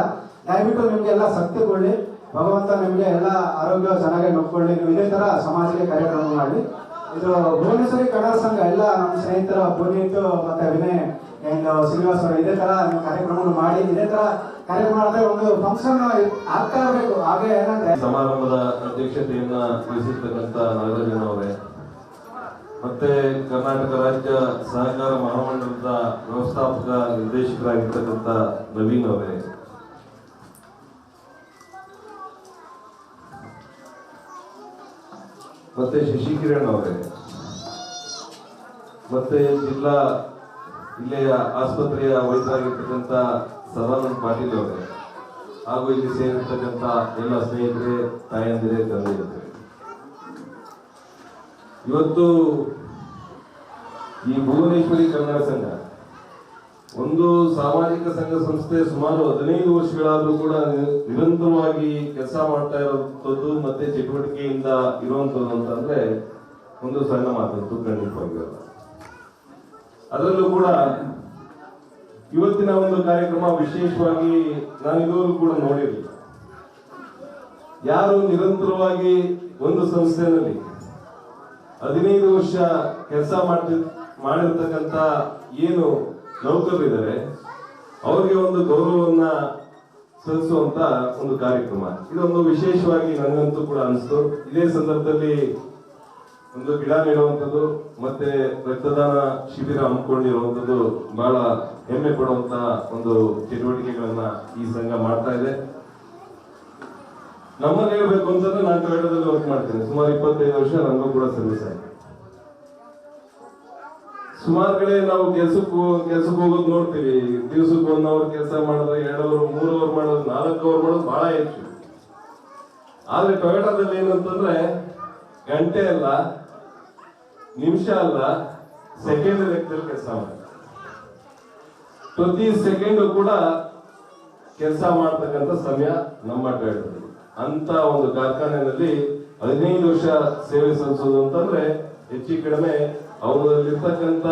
ದಯವಿಟ್ಟು ನಿಮಗೆಲ್ಲ ಶಕ್ತಿಗೊಳ್ಳಿ, ಭಗವಂತ ನಿಮಗೆ ಎಲ್ಲ ಆರೋಗ್ಯ ಚೆನ್ನಾಗಿ ನೋಡ್ಕೊಳ್ಳಿ. ನೀವು ಇದೇ ಥರ ಸಮಾಜಕ್ಕೆ ಕಾರ್ಯಕ್ರಮ ಮಾಡಿ. ಇದು ಭುವನೇಶ್ವರಿ ಕನ್ನಡ ಸಂಘ ಎಲ್ಲ ನಮ್ಮ ಸ್ನೇಹಿತರ ಪುನೀತ್ ಮತ್ತೆ ವಿನಯ್ ಅಂಡ್ ಶ್ರೀನಿವಾಸ್ ಅವರು ಇದೇ ತರ ಕಾರ್ಯಕ್ರಮಗಳು ಮಾಡಿ ಇದೇ ತರ ಕಾರ್ಯಕ್ರಮ ಮಾಡಿದ್ರೆ ಒಂದು ಫಂಕ್ಷನ್ ಆಗ್ತಾ ಇರಬೇಕು. ಹಾಗೆ ಏನಂದ್ರೆ ಸಮಾರಂಭದ ಅಧ್ಯಕ್ಷತೆಯನ್ನ ವಹಿಸಿರ್ತಕ್ಕಂಥ ನಾಗರಾಜನ್ ಅವರೇ, ಮತ್ತೆ ಕರ್ನಾಟಕ ರಾಜ್ಯ ಸಹಕಾರ ಮಹಾಮಂಡಲದ ವ್ಯವಸ್ಥಾಪಕ ನಿರ್ದೇಶಕರಾಗಿರ್ತಕ್ಕಂಥ ನವೀನ್ ಅವರೇ, ಮತ್ತೆ ಶಶಿಕಿರಣ್ ಅವರೇ, ಮತ್ತೆ ಜಿಲ್ಲಾ ಇಲ್ಲಿಯ ಆಸ್ಪತ್ರೆಯ ವೈದ್ಯರಾಗಿರ್ತಕ್ಕಂಥ ಸದಾನಂದ ಪಾಟೀಲ್ ಅವರೇ, ಹಾಗೂ ಇಲ್ಲಿ ಸೇರಿರ್ತಕ್ಕಂಥ ಎಲ್ಲ ಸ್ನೇಹಿತರೆ, ತಾಯಂದಿರೇ, ತಂದೆಯಂದಿರೇ, ಇವತ್ತು ಈ ಭುವನೇಶ್ವರಿ ಕನ್ನಡ ಸಂಘ ಒಂದು ಸಾಮಾಜಿಕ ಸಂಘ ಸಂಸ್ಥೆ ಸುಮಾರು 15 ವರ್ಷಗಳಾದ್ರೂ ಕೂಡ ನಿರಂತರವಾಗಿ ಕೆಲಸ ಮಾಡ್ತಾ ಇರುವಂತದ್ದು ಮತ್ತೆ ಚಟುವಟಿಕೆಯಿಂದ ಇರುವಂತದ್ದು ಅಂತಂದ್ರೆ ಒಂದು ಸಣ್ಣ ಮಾತಂತೂ ಖಂಡಿತವಾಗಿರಲ್ಲ. ಅದರಲ್ಲೂ ಕೂಡ ಇವತ್ತಿನ ಒಂದು ಕಾರ್ಯಕ್ರಮ ವಿಶೇಷವಾಗಿ ನಾನು ಇದುವರೆಗೂ ಕೂಡ ನೋಡಿರಲಿಲ್ಲ. ಯಾರು ನಿರಂತರವಾಗಿ ಒಂದು ಸಂಸ್ಥೆಯಲ್ಲಿ 15 ವರ್ಷ ಕೆಲಸ ಮಾಡಿರ್ತಕ್ಕಂಥ ಏನು ನೌಕರರಿದ್ದಾರೆ ಅವ್ರಿಗೆ ಒಂದು ಗೌರವವನ್ನ ಸಲ್ಲಿಸುವಂತ ಒಂದು ಕಾರ್ಯಕ್ರಮ. ಇದೊಂದು ವಿಶೇಷವಾಗಿ ನನಗಂತೂ ಕೂಡ ಅನಿಸ್ತು. ಇದೇ ಸಂದರ್ಭದಲ್ಲಿ ಒಂದು ಗಿಡ ನೆಡುವಂಥದ್ದು ಮತ್ತೆ ರಕ್ತದಾನ ಶಿಬಿರ ಹಮ್ಮಿಕೊಂಡಿರುವಂಥದ್ದು ಬಹಳ ಹೆಮ್ಮೆ ಪಡುವಂತ ಒಂದು ಚಟುವಟಿಕೆಗಳನ್ನ ಈ ಸಂಘ ಮಾಡ್ತಾ ಇದೆ. ನಮ್ಮಲ್ಲಿ ಹೇಳ್ಬೇಕು ಅಂತಂದ್ರೆ ನಾನು ಟೊಯೋಟಾದಲ್ಲಿ ವರ್ಕ್ ಮಾಡ್ತೇನೆ. ಸುಮಾರು 25 ವರ್ಷ ನನಗೂ ಕೂಡ ಸರ್ವಿಸ್ ಆಗಿದೆ. ಸುಮಾರು ಕಡೆ ನಾವು ಕೆಲ್ಸಕ್ಕೆ ಹೋಗೋದು ನೋಡ್ತೀವಿ. ದಿವಸಕ್ಕೆ 1 ಅವರ್ ಕೆಲಸ ಮಾಡಿದ್ರೆ 2 ಅವರ್ 3 ಅವರ್ ಮಾಡೋದು 4 ಅವರ್ ಮಾಡೋದು ಬಹಳ ಹೆಚ್ಚು. ಆದ್ರೆ ಟೊಯೋಟಾದಲ್ಲಿ ಏನಂತಂದ್ರೆ ಗಂಟೆ ಅಲ್ಲ, ನಿಮಿಷ ಅಲ್ಲ, ಸೆಕೆಂಡ್ ಲೆಕ್ಕದಲ್ಲಿ ಕೆಲಸ ಮಾಡಿ ಪ್ರತಿ ಸೆಕೆಂಡ್ ಕೂಡ ಕೆಲಸ ಮಾಡ್ತಕ್ಕಂಥ ಸಮಯ ನಮ್ಮ ಟೊಯೋಟಾದಲ್ಲಿ. ಅಂತ ಒಂದು ಕಾರ್ಖಾನೆಯಲ್ಲಿ 15 ವರ್ಷ ಸೇವೆ ಸಲ್ಲಿಸೋದು ಅಂತಂದ್ರೆ ಹೆಚ್ಚು ಕಡಿಮೆ ಅವರಲ್ಲಿರ್ತಕ್ಕಂಥ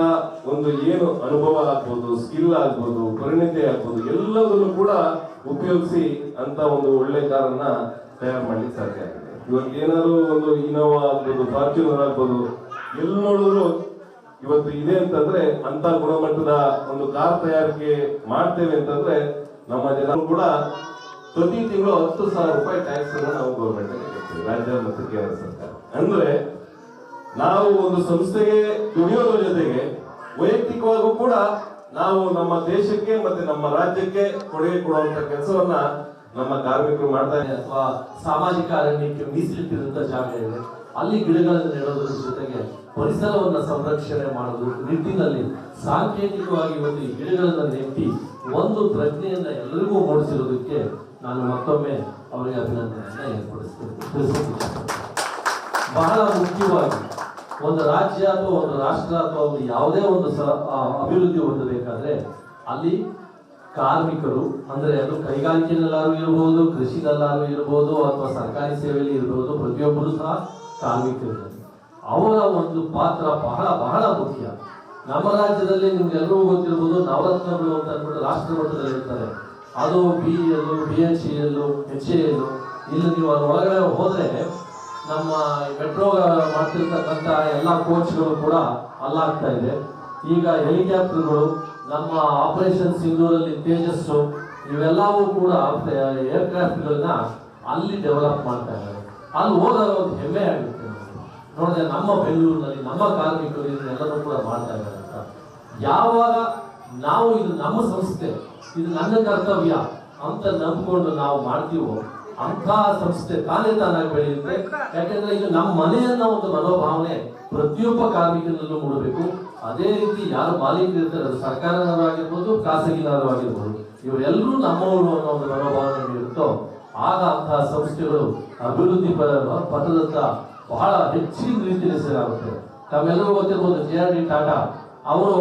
ಒಂದು ಏನು ಅನುಭವ ಆಗ್ಬೋದು, ಸ್ಕಿಲ್ ಆಗ್ಬೋದು, ಪರಿಣಿತಿ ಆಗ್ಬೋದು, ಎಲ್ಲದನ್ನು ಕೂಡ ಉಪಯೋಗಿಸಿ ಅಂತ ಒಂದು ಒಳ್ಳೆ ಕಾರನ್ನ ತಯಾರು ಮಾಡ್ಲಿಕ್ಕೆ ಸಾಧ್ಯ ಆಗಿದೆ. ಇವಾಗ ಏನಾದ್ರು ಒಂದು ಇನೋವಾ ಆಗ್ಬೋದು, ಫಾರ್ಚುನರ್ ಆಗ್ಬೋದು, ಎಲ್ಲಿ ನೋಡಿದ್ರು ಇವತ್ತು ಇದೆ ಅಂತಂದ್ರೆ ಅಂತ ಗುಣಮಟ್ಟದ ಒಂದು ಕಾರ್ ತಯಾರಿಕೆ ಮಾಡ್ತೇವೆ ಅಂತಂದ್ರೆ ನಮ್ಮ ಜನರು ಕೂಡ ಪ್ರತಿ ತಿಂಗಳು 10,000 ರೂಪಾಯಿ ಟ್ಯಾಕ್ಸ್ ಅನ್ನು ನಾವು ಗೌರ್ಮೆಂಟ್ ಕಟ್ತೀವಿ, ರಾಜ್ಯ ಮತ್ತು ಕೇಂದ್ರ ಸರ್ಕಾರ. ಅಂದ್ರೆ ನಾವು ಒಂದು ಸಂಸ್ಥೆಗೆ ದುಡಿಯೋದ್ರ ಜೊತೆಗೆ ವೈಯಕ್ತಿಕವಾಗೂ ಕೂಡ ನಾವು ನಮ್ಮ ದೇಶಕ್ಕೆ ಮತ್ತೆ ನಮ್ಮ ರಾಜ್ಯಕ್ಕೆ ಕೊಡುಗೆ ಕೊಡುವಂತ ಕೆಲಸವನ್ನ ನಮ್ಮ ಕಾರ್ಮಿಕರು ಮಾಡ್ತಾ ಇದ್ದಾರೆ. ಅಥವಾ ಸಾಮಾಜಿಕ ಅರಣ್ಯಕ್ಕೆ ಮೀಸಲಿಟ್ಟಿರುವಂತಹ ಜಾಗ ಇದೆ, ಅಲ್ಲಿ ಗಿಡಗಳನ್ನು ನೆಡೋದ್ರ ಜೊತೆಗೆ ಪರಿಸರವನ್ನ ಸಂರಕ್ಷಣೆ ಮಾಡೋದ್ರ ನಿಟ್ಟಿನಲ್ಲಿ ಸಾಂಕೇತಿಕವಾಗಿ ಒಂದು ಈ ಗಿಡಗಳನ್ನ ನೆಟ್ಟಿ ಒಂದು ಪ್ರಜ್ಞೆಯನ್ನ ಎಲ್ಲರಿಗೂ ಮೂಡಿಸಿರೋದಕ್ಕೆ ನಾನು ಮತ್ತೊಮ್ಮೆ ಅವರಿಗೆ ಅಭಿನಂದನೆಯನ್ನ ಏರ್ಪಡಿಸ್ತೇನೆ. ಬಹಳ ಮುಖ್ಯವಾಗಿ ಒಂದು ರಾಜ್ಯ ಅಥವಾ ಒಂದು ರಾಷ್ಟ್ರ ಅಥವಾ ಒಂದು ಯಾವುದೇ ಒಂದು ಅಭಿವೃದ್ಧಿ ಹೊಂದಬೇಕಾದ್ರೆ ಅಲ್ಲಿ ಕಾರ್ಮಿಕರು, ಅಂದ್ರೆ ಅದು ಕೈಗಾರಿಕೆನಲ್ಲಾರು ಇರಬಹುದು, ಕೃಷಿನಲ್ಲಾರು ಇರಬಹುದು, ಅಥವಾ ಸರ್ಕಾರಿ ಸೇವೆಯಲ್ಲಿ ಇರಬಹುದು, ಪ್ರತಿಯೊಬ್ಬರು ಸಹ ಕಾರ್ಮಿಕರು. ಅವರ ಒಂದು ಪಾತ್ರ ಬಹಳ ಬಹಳ ಮುಖ್ಯ. ನಮ್ಮ ರಾಜ್ಯದಲ್ಲಿ ನಿಮ್ಗೆಲ್ಲರಿಗೂ ಗೊತ್ತಿರಬಹುದು, ನವರತ್ನಗಳು ಅಂತ ಅಂದ್ಬಿಟ್ಟು ರಾಷ್ಟ್ರ ಮಟ್ಟದಲ್ಲಿ ಇರ್ತಾರೆ. ಅದು BEL, BHEL, HAL. ಇಲ್ಲಿ ನೀವು ಅದ್ರ ಒಳಗಡೆ ಹೋದ್ರೆ ನಮ್ಮ ಮೆಟ್ರೋ ಮಾಡ್ತಿರ್ತಕ್ಕಂಥ ಎಲ್ಲ ಕೋಚ್ಗಳು ಕೂಡ ಅಲ್ಲಾಗ್ತಾ ಇದೆ. ಈಗ ಹೆಲಿಕಾಪ್ಟರ್ಗಳು, ನಮ್ಮ ಆಪರೇಷನ್ ಸಿಂಧೂರಲ್ಲಿ ತೇಜಸ್ಸು, ಇವೆಲ್ಲವೂ ಕೂಡ ಏರ್ಕ್ರಾಫ್ಟ್ಗಳನ್ನ ಅಲ್ಲಿ ಡೆವಲಪ್ ಮಾಡ್ತಾ ಇದ್ದಾರೆ. ಅಲ್ಲಿ ಹೋದಾಗ ಒಂದು ಹೆಮ್ಮೆ ಆಗುತ್ತೆ ನೋಡಿದ್ರೆ ನಮ್ಮ ಬೆಂಗಳೂರಿನಲ್ಲಿ ನಮ್ಮ ಕಾರ್ಮಿಕರು ಇದನ್ನೆಲ್ಲರೂ ಕೂಡ ಮಾಡ್ತಾ ಇದ್ದಾರೆ ಅಂತ. ಯಾವಾಗ ನಾವು ಇದು ನಮ್ಮ ಸಂಸ್ಥೆ, ಇದು ನನ್ನ ಕರ್ತವ್ಯ ಅಂತ ನಂಬಿಕೊಂಡು ನಾವು ಮಾಡ್ತೀವೋ ಅಂತ ಸಂಸ್ಥೆ ತಾನೇ ತಾನಾಗಿ ಬೆಳೆಯುತ್ತೆ. ಯಾಕಂದ್ರೆ ಇದು ನಮ್ಮ ಮನೆಯನ್ನ ಒಂದು ಮನೋಭಾವನೆ ಪ್ರತಿಯೊಬ್ಬ ಕಾರ್ಮಿಕನಲ್ಲೂ ಮೂಡಬೇಕು. ಅದೇ ರೀತಿ ಯಾರು ಮಾಲೀಕರು ಇರ್ತಾರೆ, ಅದು ಸರ್ಕಾರವಾಗಿರ್ಬೋದು, ಖಾಸಗಿನವಾಗಿರ್ಬೋದು, ಇವರೆಲ್ಲರೂ ನಮ್ಮವರು ಅನ್ನೋ ಒಂದು ಮನೋಭಾವನೆ ಇರುತ್ತೋ ಆಗ ಅಂತಹ ಸಂಸ್ಥೆಗಳು ಅಭಿವೃದ್ಧಿ ಪಥದತ್ತ ಬಹಳ ಹೆಚ್ಚಿನ ರೀತಿಯಲ್ಲಿ ಸೇರಾಗುತ್ತೆ. ತಾವೆಲ್ಲರೂ ಗೊತ್ತಿರ್ಬೋದು JRD ಟಾಟಾ ಅವರು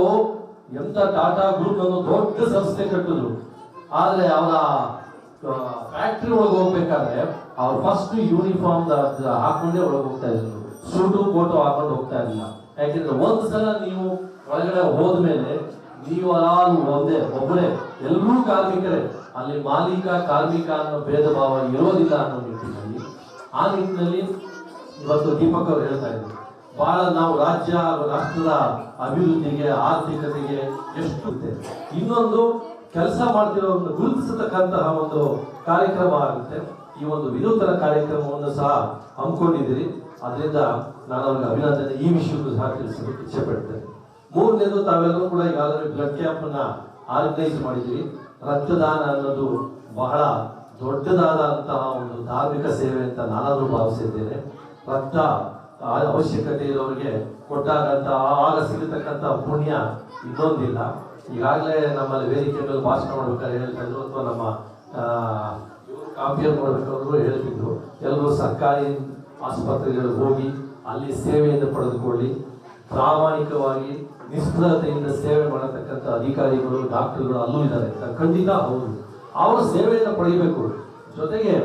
ಎಂತ ಟಾಟಾ ಗ್ರೂಪ್ ಅನ್ನೋ ದೊಡ್ಡ ಸಂಸ್ಥೆ ಕಟ್ಟಿದ್ರು. ಆದ್ರೆ ಅವರ ಫ್ಯಾಕ್ಟ್ರಿ ಒಳಗೆ ಹೋಗ್ಬೇಕಾದ್ರೆ ಅವ್ರು ಫಸ್ಟ್ ಯೂನಿಫಾರ್ಮ್ ಹಾಕೊಂಡೇ ಒಳಗೆ ಹೋಗ್ತಾ ಇದ್ರು, ಸೂಟು ಕೋಟು ಹಾಕೊಂಡು ಹೋಗ್ತಾ ಇರಲಿಲ್ಲ. ಯಾಕೆಂದ್ರೆ ಒಂದ್ಸಲ ನೀವು ಒಳಗಡೆ ಹೋದ್ಮೇಲೆ ನೀವು ಒಂದೇ ಒಬ್ಬರೇ, ಎಲ್ಲರೂ ಕಾರ್ಮಿಕರೇ, ಅಲ್ಲಿ ಮಾಲೀಕ ಕಾರ್ಮಿಕ ಅನ್ನೋ ಭೇದ ಭಾವ ಇರೋದಿಲ್ಲ ಅನ್ನೋ ನಿಟ್ಟಿನಲ್ಲಿ. ಆ ನಿಟ್ಟಿನಲ್ಲಿ ಇವತ್ತು ದೀಪಕ್ ಅವರು ಹೇಳ್ತಾ ಇದ್ರು, ಬಹಳ ನಾವು ರಾಜ್ಯ ರಾಷ್ಟ್ರದ ಅಭಿವೃದ್ಧಿಗೆ ಆರ್ಥಿಕತೆಗೆ ಎಷ್ಟು ಇನ್ನೊಂದು ಕೆಲಸ ಮಾಡ್ತಿರೋರನ್ನು ಗುರುತಿಸತಕ್ಕಂತಹ ಒಂದು ಕಾರ್ಯಕ್ರಮ ಆಗುತ್ತೆ. ಈ ಒಂದು ವಿನೂತನ ಕಾರ್ಯಕ್ರಮವನ್ನು ಸಹ ಹಮ್ಮಿಕೊಂಡಿದ್ದೀರಿ, ಅದರಿಂದ ನಾನು ಅವ್ರಿಗೆ ಅಭಿನಂದನೆ ಈ ವಿಷಯಕ್ಕೂ ಸಹ ತಿಳಿಸಲಿಕ್ಕೆ ಇಚ್ಛೆ ಪಡ್ತೇನೆ. ಮೂರನೇದು, ತಾವೆಲ್ಲರೂ ಕೂಡ ಈಗಾಗಲೇ ಬ್ಲಡ್ ಕ್ಯಾಂಪ್ ಅನ್ನ ಆರ್ಗನೈಸ್ ಮಾಡಿದ್ದೀರಿ. ರಕ್ತದಾನ ಅನ್ನೋದು ಬಹಳ ದೊಡ್ಡದಾದಂತಹ ಒಂದು ಧಾರ್ಮಿಕ ಸೇವೆ ಅಂತ ನಾನಾದ್ರೂ ಭಾವಿಸಿದ್ದೇನೆ. ರಕ್ತ ಅವಶ್ಯಕತೆ ಇರೋರಿಗೆ ಕೊಟ್ಟಾಗಂತ ಆಗ ಸಿಗತಕ್ಕಂತ ಪುಣ್ಯ ಇನ್ನೊಂದಿಲ್ಲ. ಈಗಾಗಲೇ ನಮ್ಮಲ್ಲಿ ವೇದಿಕೆ ಮೇಲೆ ಭಾಷಣ ಮಾಡ್ಬೇಕಾದ್ರೆ ಹೇಳ್ತಾ ಇದ್ರು, ಅಥವಾ ನಮ್ಮ ಕಾಂಪಿಯರ್ ಮಾಡ್ಬೇಕಾದ್ರು ಹೇಳ್ತಿದ್ರು, ಎಲ್ಲರೂ ಸರ್ಕಾರಿ ಆಸ್ಪತ್ರೆಗಳಿಗೆ ಹೋಗಿ ಅಲ್ಲಿ ಸೇವೆಯನ್ನು ಪಡೆದುಕೊಳ್ಳಿ. ಪ್ರಾಮಾಣಿಕವಾಗಿ ನಿಷ್ಫಲತೆಯಿಂದ ಸೇವೆ ಮಾಡತಕ್ಕಂಥ ಅಧಿಕಾರಿಗಳು ಡಾಕ್ಟರ್ಗಳು ಅಲ್ಲೂ ಇದ್ದಾರೆ, ಖಂಡಿತ ಹೌದು, ಅವರ ಸೇವೆಯನ್ನು ಪಡೆಯಬೇಕು. ಜೊತೆಗೆ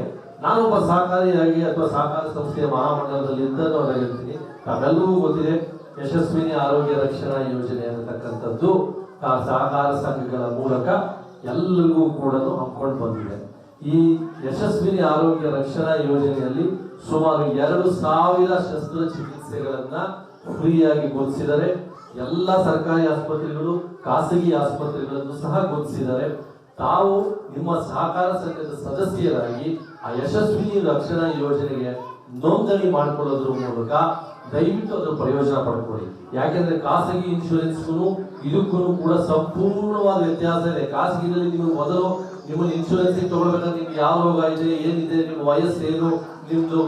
ನಾನೊಬ್ಬ ಸಹಕಾರಿಯಾಗಿ ಅಥವಾ ಸಹಕಾರ ಸಂಸ್ಥೆಯ ಮಹಾಮಂಡಲದಲ್ಲಿ ಇದ್ದವರಾಗಿ ಹೇಳ್ತೀನಿ, ತಾವೆಲ್ಲರಿಗೂ ಗೊತ್ತಿದೆ ಯಶಸ್ವಿನಿ ಆರೋಗ್ಯ ರಕ್ಷಣಾ ಯೋಜನೆ ಅನ್ನತಕ್ಕಂಥದ್ದು ಸಹಕಾರ ಸಂಘಗಳ ಮೂಲಕ ಎಲ್ಲರಿಗೂ ಕೂಡ ಹಮ್ಮಿಕೊಂಡು ಬಂದಿದೆ. ಈ ಯಶಸ್ವಿನಿ ಆರೋಗ್ಯ ರಕ್ಷಣಾ ಯೋಜನೆಯಲ್ಲಿ ಸುಮಾರು 2,000 ಶಸ್ತ್ರಚಿಕಿತ್ಸೆಗಳನ್ನ ಫ್ರೀಯಾಗಿ ಗುರುತಿಸಿದರೆ. ಎಲ್ಲ ಸರ್ಕಾರಿ ಆಸ್ಪತ್ರೆಗಳು, ಖಾಸಗಿ ಆಸ್ಪತ್ರೆಗಳನ್ನು ಸಹ ಗುರುತಿಸಿದ್ದಾರೆ. ತಾವು ನಿಮ್ಮ ಸಹಕಾರ ಸಂಘದ ಸದಸ್ಯರಾಗಿ ಆ ಯಶಸ್ವಿನಿ ರಕ್ಷಣಾ ಯೋಜನೆಗೆ ನೋಂದಣಿ ಮಾಡಿಕೊಳ್ಳೋದ್ರ ಮೂಲಕ ದಯವಿಟ್ಟು ಅದರ ಪ್ರಯೋಜನ ಪಡ್ಕೊಳ್ಳಿ. ಯಾಕೆಂದ್ರೆ ಖಾಸಗಿ ಇನ್ಶೂರೆನ್ಸ್ಗೂ ಇದಕ್ಕೂ ಕೂಡ ಸಂಪೂರ್ಣವಾದ ವ್ಯತ್ಯಾಸ ಇದೆ. ಖಾಸಗಿನಲ್ಲಿ ನೀವು ಮೊದಲು ನಿಮ್ಮನ್ನು ಇನ್ಶೂರೆನ್ಸ್ ತಗೊಳ್ಬೇಕಾದ್ರೆ ನಿಮ್ಗೆ ಯಾವ ರೋಗ ಇದೆ, ಏನಿದೆ, ನಿಮ್ಮ ವಯಸ್ಸೇನು, ನಿಮ್ದು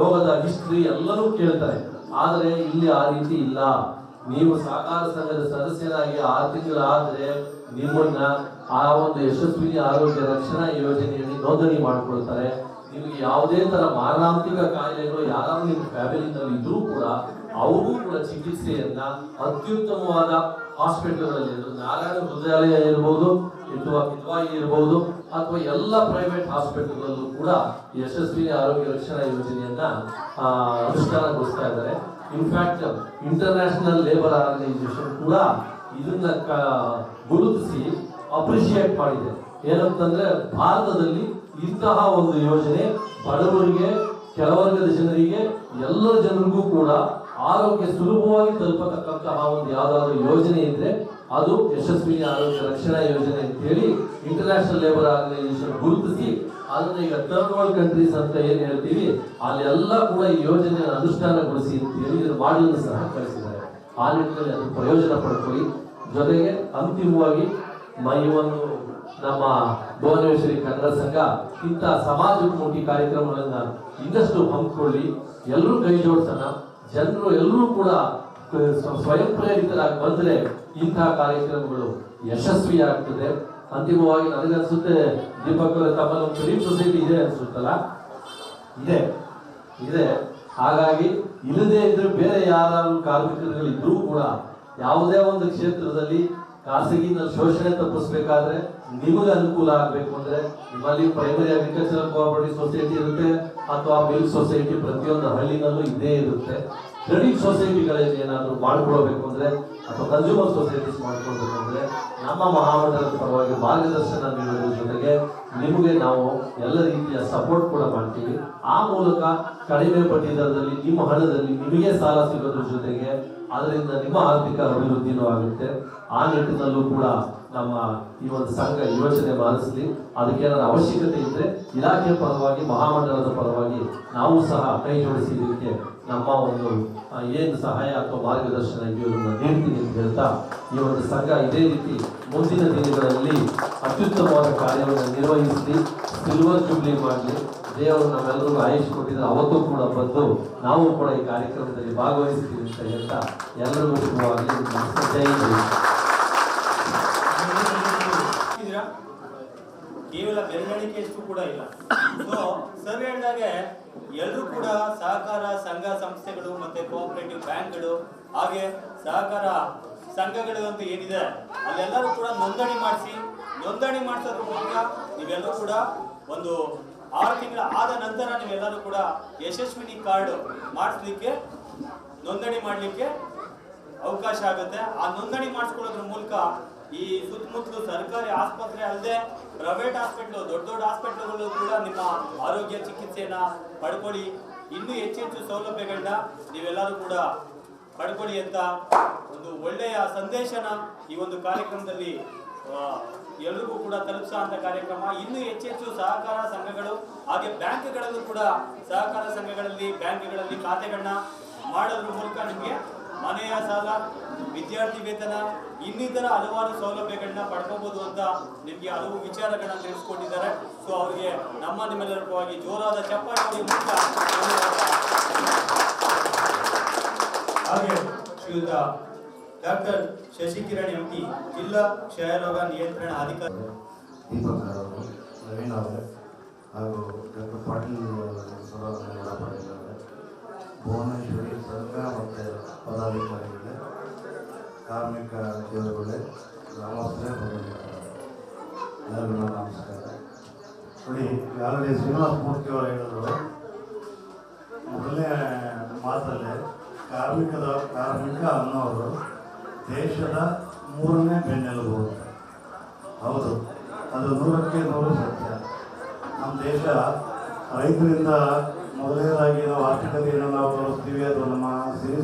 ರೋಗದ ಹಿಸ್ಟ್ರಿ ಎಲ್ಲನೂ ಕೇಳ್ತಾರೆ. ಆದರೆ ಇಲ್ಲಿ ಆ ರೀತಿ ಇಲ್ಲ. ನೀವು ಸಹಕಾರ ಸಂಘದ ಸದಸ್ಯರಾಗಿ 6 ತಿಂಗಳಾದ್ರೆ ನಿಮ್ಮನ್ನ ಆ ಒಂದು ಯಶಸ್ವಿನಿ ಆರೋಗ್ಯ ರಕ್ಷಣಾ ಯೋಜನೆಯಲ್ಲಿ ನೋಂದಣಿ ಮಾಡಿಕೊಳ್ತಾರೆ. ನಿಮಗೆ ಯಾವುದೇ ತರ ಮಾರಣಾಂತಿಕ ಕಾಯಿಲೆಗಳು ಯಾರಾದ್ರೂ ನಿಮ್ಮ ಫ್ಯಾಮಿಲಿನಲ್ಲಿ ಇದ್ರೂ ಕೂಡ ಅವರು ಕೂಡ ಚಿಕಿತ್ಸೆಯನ್ನ ಅತ್ಯುತ್ತಮವಾದ ಹಾಸ್ಪಿಟಲ್ಗಳಲ್ಲಿ, ನಾರಾಯಣ ಹೃದಯಾಲಯ ಇರ್ಬೋದು, ಕಿದ್ವಾಯಿ ಇರ್ಬೋದು, ಅಥವಾ ಎಲ್ಲ ಪ್ರೈವೇಟ್ ಹಾಸ್ಪಿಟಲ್ಗಳಲ್ಲೂ ಕೂಡ ಯಶಸ್ವಿನಿ ಆರೋಗ್ಯ ರಕ್ಷಣಾ ಯೋಜನೆಯನ್ನ ಅನುಷ್ಠಾನಗೊಳಿಸ್ತಾ ಇದ್ದಾರೆ. ಇನ್ಫ್ಯಾಕ್ಟ್ ಇಂಟರ್ನ್ಯಾಷನಲ್ ಲೇಬರ್ ಆರ್ಗನೈಸೇಷನ್ ಕೂಡ ಇದನ್ನ ಗುರುತಿಸಿ ಅಪ್ರಿಶಿಯೇಟ್ ಮಾಡಿದೆ. ಏನಂತಂದ್ರೆ ಭಾರತದಲ್ಲಿ ಇಂತಹ ಒಂದು ಯೋಜನೆ ಬಡವರಿಗೆ, ಕೆಳವರ್ಗದ ಜನರಿಗೆ, ಎಲ್ಲ ಜನರಿಗೂ ಕೂಡ ಆರೋಗ್ಯ ಸುಲಭವಾಗಿ ತಲುಪತಕ್ಕಂತಹ ಒಂದು ಯಾವ್ದಾದ್ರು ಯೋಜನೆ ಇದ್ರೆ ಅದು ಯಶಸ್ವಿನಿ ಆರೋಗ್ಯ ರಕ್ಷಣಾ ಯೋಜನೆ ಅಂತ ಹೇಳಿ ಇಂಟರ್ನ್ಯಾಷನಲ್ ಲೇಬರ್ ಆರ್ಗನೈಸೇಷನ್ ಗುರುತಿಸಿ ಅದನ್ನ ಈಗ ಥರ್ಡ್ ವರ್ಲ್ಡ್ ಕಂಟ್ರೀಸ್ ಅಂತ ಏನ್ ಹೇಳ್ತೀವಿ ಅಲ್ಲೆಲ್ಲ ಕೂಡ ಈ ಯೋಜನೆ ಅನುಷ್ಠಾನಗೊಳಿಸಿ ಅಂತ ಹೇಳಿ ಇದರ ಮಾಡಲು ಸಹ ಕಳಿಸಿದ್ದಾರೆ. ಆ ನಿಟ್ಟಿನಲ್ಲಿ ಅದರ ಪ್ರಯೋಜನ ಪಡ್ಕೊಳ್ಳಿ. ಜೊತೆಗೆ ಅಂತಿಮವಾಗಿ ಈ ಒಂದು ನಮ್ಮ ಭುವನೇಶ್ವರಿ ಕನ್ನಡ ಸಂಘ ಇಂಥ ಸಮಾಜಮುಖಿ ಕಾರ್ಯಕ್ರಮಗಳನ್ನ ಇನ್ನಷ್ಟು ಹಮ್ಮಿಕೊಳ್ಳಿ. ಎಲ್ಲರೂ ಕೈ ಜೋಡಿಸೋಣ. ಜನರು ಎಲ್ಲರೂ ಕೂಡ ಸ್ವಯಂ ಪ್ರೇರಿತರಾಗಿ ಬಂದ್ರೆ ಇಂತಹ ಕಾರ್ಯಕ್ರಮಗಳು ಯಶಸ್ವಿ ಆಗ್ತದೆ. ಅಂತಿಮವಾಗಿ ನನಗನ್ಸುತ್ತೆ ದೀಪಕ್ ತಮ್ಮಲ್ಲಿ ಒಂದು ಫಿಲಿಂ ಸೊಸೈಟಿ ಇದೆ ಅನ್ಸುತ್ತಲ್ಲ, ಇದೆ. ಹಾಗಾಗಿ ಇಲ್ಲದೆ ಇದ್ರೆ ಬೇರೆ ಯಾರು ಕಾರ್ಮಿಕರುಗಳಿದ್ರೂ ಕೂಡ ಯಾವುದೇ ಒಂದು ಕ್ಷೇತ್ರದಲ್ಲಿ ಖಾಸಗಿನಲ್ಲಿ ಶೋಷಣೆ ತಪ್ಪಿಸ್ಬೇಕಾದ್ರೆ ನಿಮಗೆ ಅನುಕೂಲ ಆಗ್ಬೇಕು ಅಂದ್ರೆ ನಿಮ್ಮಲ್ಲಿ ಪ್ರೈಮರಿ ಅಗ್ರಿಕಲ್ಚರಲ್ ಕೋಆಪರೇಟಿವ್ ಸೊಸೈಟಿ ಇರುತ್ತೆ, ಅಥವಾ ಮಿಲ್ಕ್ ಸೊಸೈಟಿ ಪ್ರತಿಯೊಂದು ಹಳ್ಳಿನಲ್ಲೂ ಇದ್ದೇ ಇರುತ್ತೆ. ಕ್ರೆಡಿಟ್ ಸೊಸೈಟಿಗಳಲ್ಲಿ ಏನಾದ್ರು ಮಾಡ್ಕೊಳ್ಬೇಕು ಅಂದ್ರೆ ಅಥವಾ ಕನ್ಸ್ಯೂಮರ್ ಸೊಸೈಟೀಸ್ ಮಾಡ್ಕೊಳ್ಬೇಕು ಅಂದ್ರೆ ನಮ್ಮ ಮಹಾಮಂಡಲದ ಪರವಾಗಿ ಮಾರ್ಗದರ್ಶನ ನೀಡೋದ್ರ ಜೊತೆಗೆ ನಿಮಗೆ ನಾವು ಎಲ್ಲ ರೀತಿಯ ಸಪೋರ್ಟ್ ಕೂಡ ಮಾಡ್ತೀವಿ. ಆ ಮೂಲಕ ಕಡಿಮೆ ಬಡ್ಡಿ ದರದಲ್ಲಿ ನಿಮ್ಮ ಹಣದಲ್ಲಿ ನಿಮಗೆ ಸಾಲ ಸಿಗೋದ್ರ ಜೊತೆಗೆ ಅದರಿಂದ ನಿಮ್ಮ ಆರ್ಥಿಕ ಅಭಿವೃದ್ಧಿನೂ ಆಗುತ್ತೆ. ಆ ನಿಟ್ಟಿನಲ್ಲೂ ಕೂಡ ನಮ್ಮ ಈ ಒಂದು ಸಂಘ ಯೋಚನೆ ಮಾಡಿಸಲಿ. ಅದಕ್ಕೇನಾದ್ರು ಅವಶ್ಯಕತೆ ಇದ್ರೆ ಇಲಾಖೆ ಪರವಾಗಿ, ಮಹಾಮಂಡಲದ ಪರವಾಗಿ ನಾವು ಸಹ ಕೈ ಜೋಡಿಸಿ ಇದಕ್ಕೆ ನಮ್ಮ ಒಂದು ಏನು ಸಹಾಯ ಅಥವಾ ಮಾರ್ಗದರ್ಶನ ಇದನ್ನು ನೀಡ್ತೀನಿ ಅಂತ ಹೇಳ್ತಾ ಈ ಒಂದು ಸಂಘ ಇದೇ ರೀತಿ ಮುಂದಿನ ದಿನಗಳಲ್ಲಿ ಅತ್ಯುತ್ತಮವಾದ ಕಾರ್ಯವನ್ನು ನಿರ್ವಹಿಸಿ ಸಿಲ್ವರ್ ಜೂಬ್ಲಿ ಮಾಡಲಿ. ದೇವರು ನಮ್ಮೆಲ್ಲರಿಗೂ ಆಯುಷ್ ಕೊಟ್ಟಿದ್ರೆ ಅವತ್ತು ಕೂಡ ಬಂದು ನಾವು ಕೂಡ ಈ ಕಾರ್ಯಕ್ರಮದಲ್ಲಿ ಭಾಗವಹಿಸ್ತೀವಿ ಅಂತ ಹೇಳ್ತಾ ಎಲ್ಲರಿಗೂ ಶುಭವಾಗಲಿ. ಜೈ ಹಿಂದ್. ಕೇವಲ ಬೆರಳಿಕೆಯಷ್ಟು ಕೂಡ ಇಲ್ಲ. ಸೊ ಸರ್ ಹೇಳಿದಾಗೆ ಎಲ್ಲರೂ ಕೂಡ ಸಹಕಾರ ಸಂಘ ಸಂಸ್ಥೆಗಳು ಮತ್ತೆ ಕೋಆಪರೇಟಿವ್ ಬ್ಯಾಂಕ್ಗಳು ಹಾಗೆ ಸಹಕಾರ ಸಂಘಗಳು ಅಂತ ಏನಿದೆ ಅಲ್ಲೆಲ್ಲರೂ ಕೂಡ ನೋಂದಣಿ ಮಾಡಿಸೋದ್ರ ಮೂಲಕ ನೀವೆಲ್ಲರೂ ಕೂಡ ಒಂದು 6 ತಿಂಗಳ ಆದ ನಂತರ ನೀವೆಲ್ಲರೂ ಕೂಡ ಯಶಸ್ವಿನಿ ಕಾರ್ಡ್ ಮಾಡಿಸ್ಲಿಕ್ಕೆ ನೋಂದಣಿ ಮಾಡಲಿಕ್ಕೆ ಅವಕಾಶ ಆಗುತ್ತೆ. ಆ ನೋಂದಣಿ ಮಾಡಿಸ್ಕೊಳ್ಳೋದ್ರ ಮೂಲಕ ಈ ಸುತ್ತಮುತ್ತಲು ಸರ್ಕಾರಿ ಆಸ್ಪತ್ರೆ ಅಲ್ಲದೆ ಪ್ರೈವೇಟ್ ಹಾಸ್ಪಿಟ್ಲು ದೊಡ್ಡ ಹಾಸ್ಪಿಟ್ಲುಗಳು ಕೂಡ ನಿಮ್ಮ ಆರೋಗ್ಯ ಚಿಕಿತ್ಸೆಯನ್ನ ಪಡ್ಕೊಳ್ಳಿ. ಇನ್ನೂ ಹೆಚ್ಚೆಚ್ಚು ಸೌಲಭ್ಯಗಳನ್ನ ನೀವೆಲ್ಲರೂ ಕೂಡ ಪಡ್ಕೊಳ್ಳಿ ಅಂತ ಒಂದು ಒಳ್ಳೆಯ ಸಂದೇಶನ ಈ ಒಂದು ಕಾರ್ಯಕ್ರಮದಲ್ಲಿ ಎಲ್ರಿಗೂ ಕೂಡ ತಲುಪಿಸೋ ಅಂತ ಕಾರ್ಯಕ್ರಮ. ಇನ್ನೂ ಹೆಚ್ಚೆಚ್ಚು ಸಹಕಾರ ಸಂಘಗಳು ಹಾಗೆ ಬ್ಯಾಂಕ್ಗಳಲ್ಲೂ ಕೂಡ ಸಹಕಾರ ಸಂಘಗಳಲ್ಲಿ ಬ್ಯಾಂಕ್ಗಳಲ್ಲಿ ಖಾತೆಗಳನ್ನ ಮಾಡೋದ್ರ ಮೂಲಕ ನಿಮಗೆ ಮನೆಯ ಸಾಲ, ವಿದ್ಯಾರ್ಥಿ ವೇತನ, ಇನ್ನಿತರ ಹಲವಾರು ಸೌಲಭ್ಯಗಳನ್ನ ಪಡ್ಕೋಬಹುದು ಅಂತ ನಿಮಗೆ ಹಲವು ವಿಚಾರಗಳನ್ನ ತಿಳಿಸ್ಕೊಟ್ಟಿದ್ದಾರೆ. ಸೊ ಅವರಿಗೆ ನಿಮ್ಮೆಲ್ಲರ ಪರವಾಗಿ ಜೋರಾದ ಚಪ್ಪಾಳೆ ಮೂಲಕ ಹಾಗೆ ಶ್ರೀಯುತ ಡಾಕ್ಟರ್ ಶಶಿಕಿರಣ್ ಎಂಟಿ ಜಿಲ್ಲಾ ಕ್ಷಯರೋಗ ನಿಯಂತ್ರಣ ಅಧಿಕಾರಿ, ದೀಪಕ್ ಅವರು, ನವೀನ್ ಅವರೇ ಹಾಗೂ ಡಾಕ್ಟರ್ ಪಾಟೀಲ್ ಪಾಟೀಲ್ ಭುವನೇಶ್ವರಿ ಸಂಘ ಮತ್ತು ಪದಾಧಿಕಾರಿಗಳೇ, ಕಾರ್ಮಿಕ ಉದ್ಯೋಗಿಗಳೇ, ಗ್ರಾಮಸ್ಥರೇ ಎಲ್ಲರಿಗೂ ನಮಸ್ಕಾರ. ನೋಡಿ, ಆಲ್ರೆಡಿ ಶ್ರೀನಿವಾಸ ಮೂರ್ತಿ ಅವರು ಹೇಳಿದ್ರು ಮೊದಲನೇ ಮಾತಲ್ಲೇ ಕಾರ್ಮಿಕ ಅನ್ನೋರು ದೇಶದ 3ನೇ ಬೆನ್ನೆಲುಬು. ಹೌದು, ಅದು 100ಕ್ಕೆ 100 ಸತ್ಯ. ನಮ್ಮ ದೇಶ ರೈತರಿಂದ ಮೊದಲನೇದಾಗಿ ನಾವು ಆರ್ಥಿಕತೆಯನ್ನು ನಾವು ತೋರಿಸ್ತೀವಿ, ಅದು ನಮ್ಮ ಸಿರಿ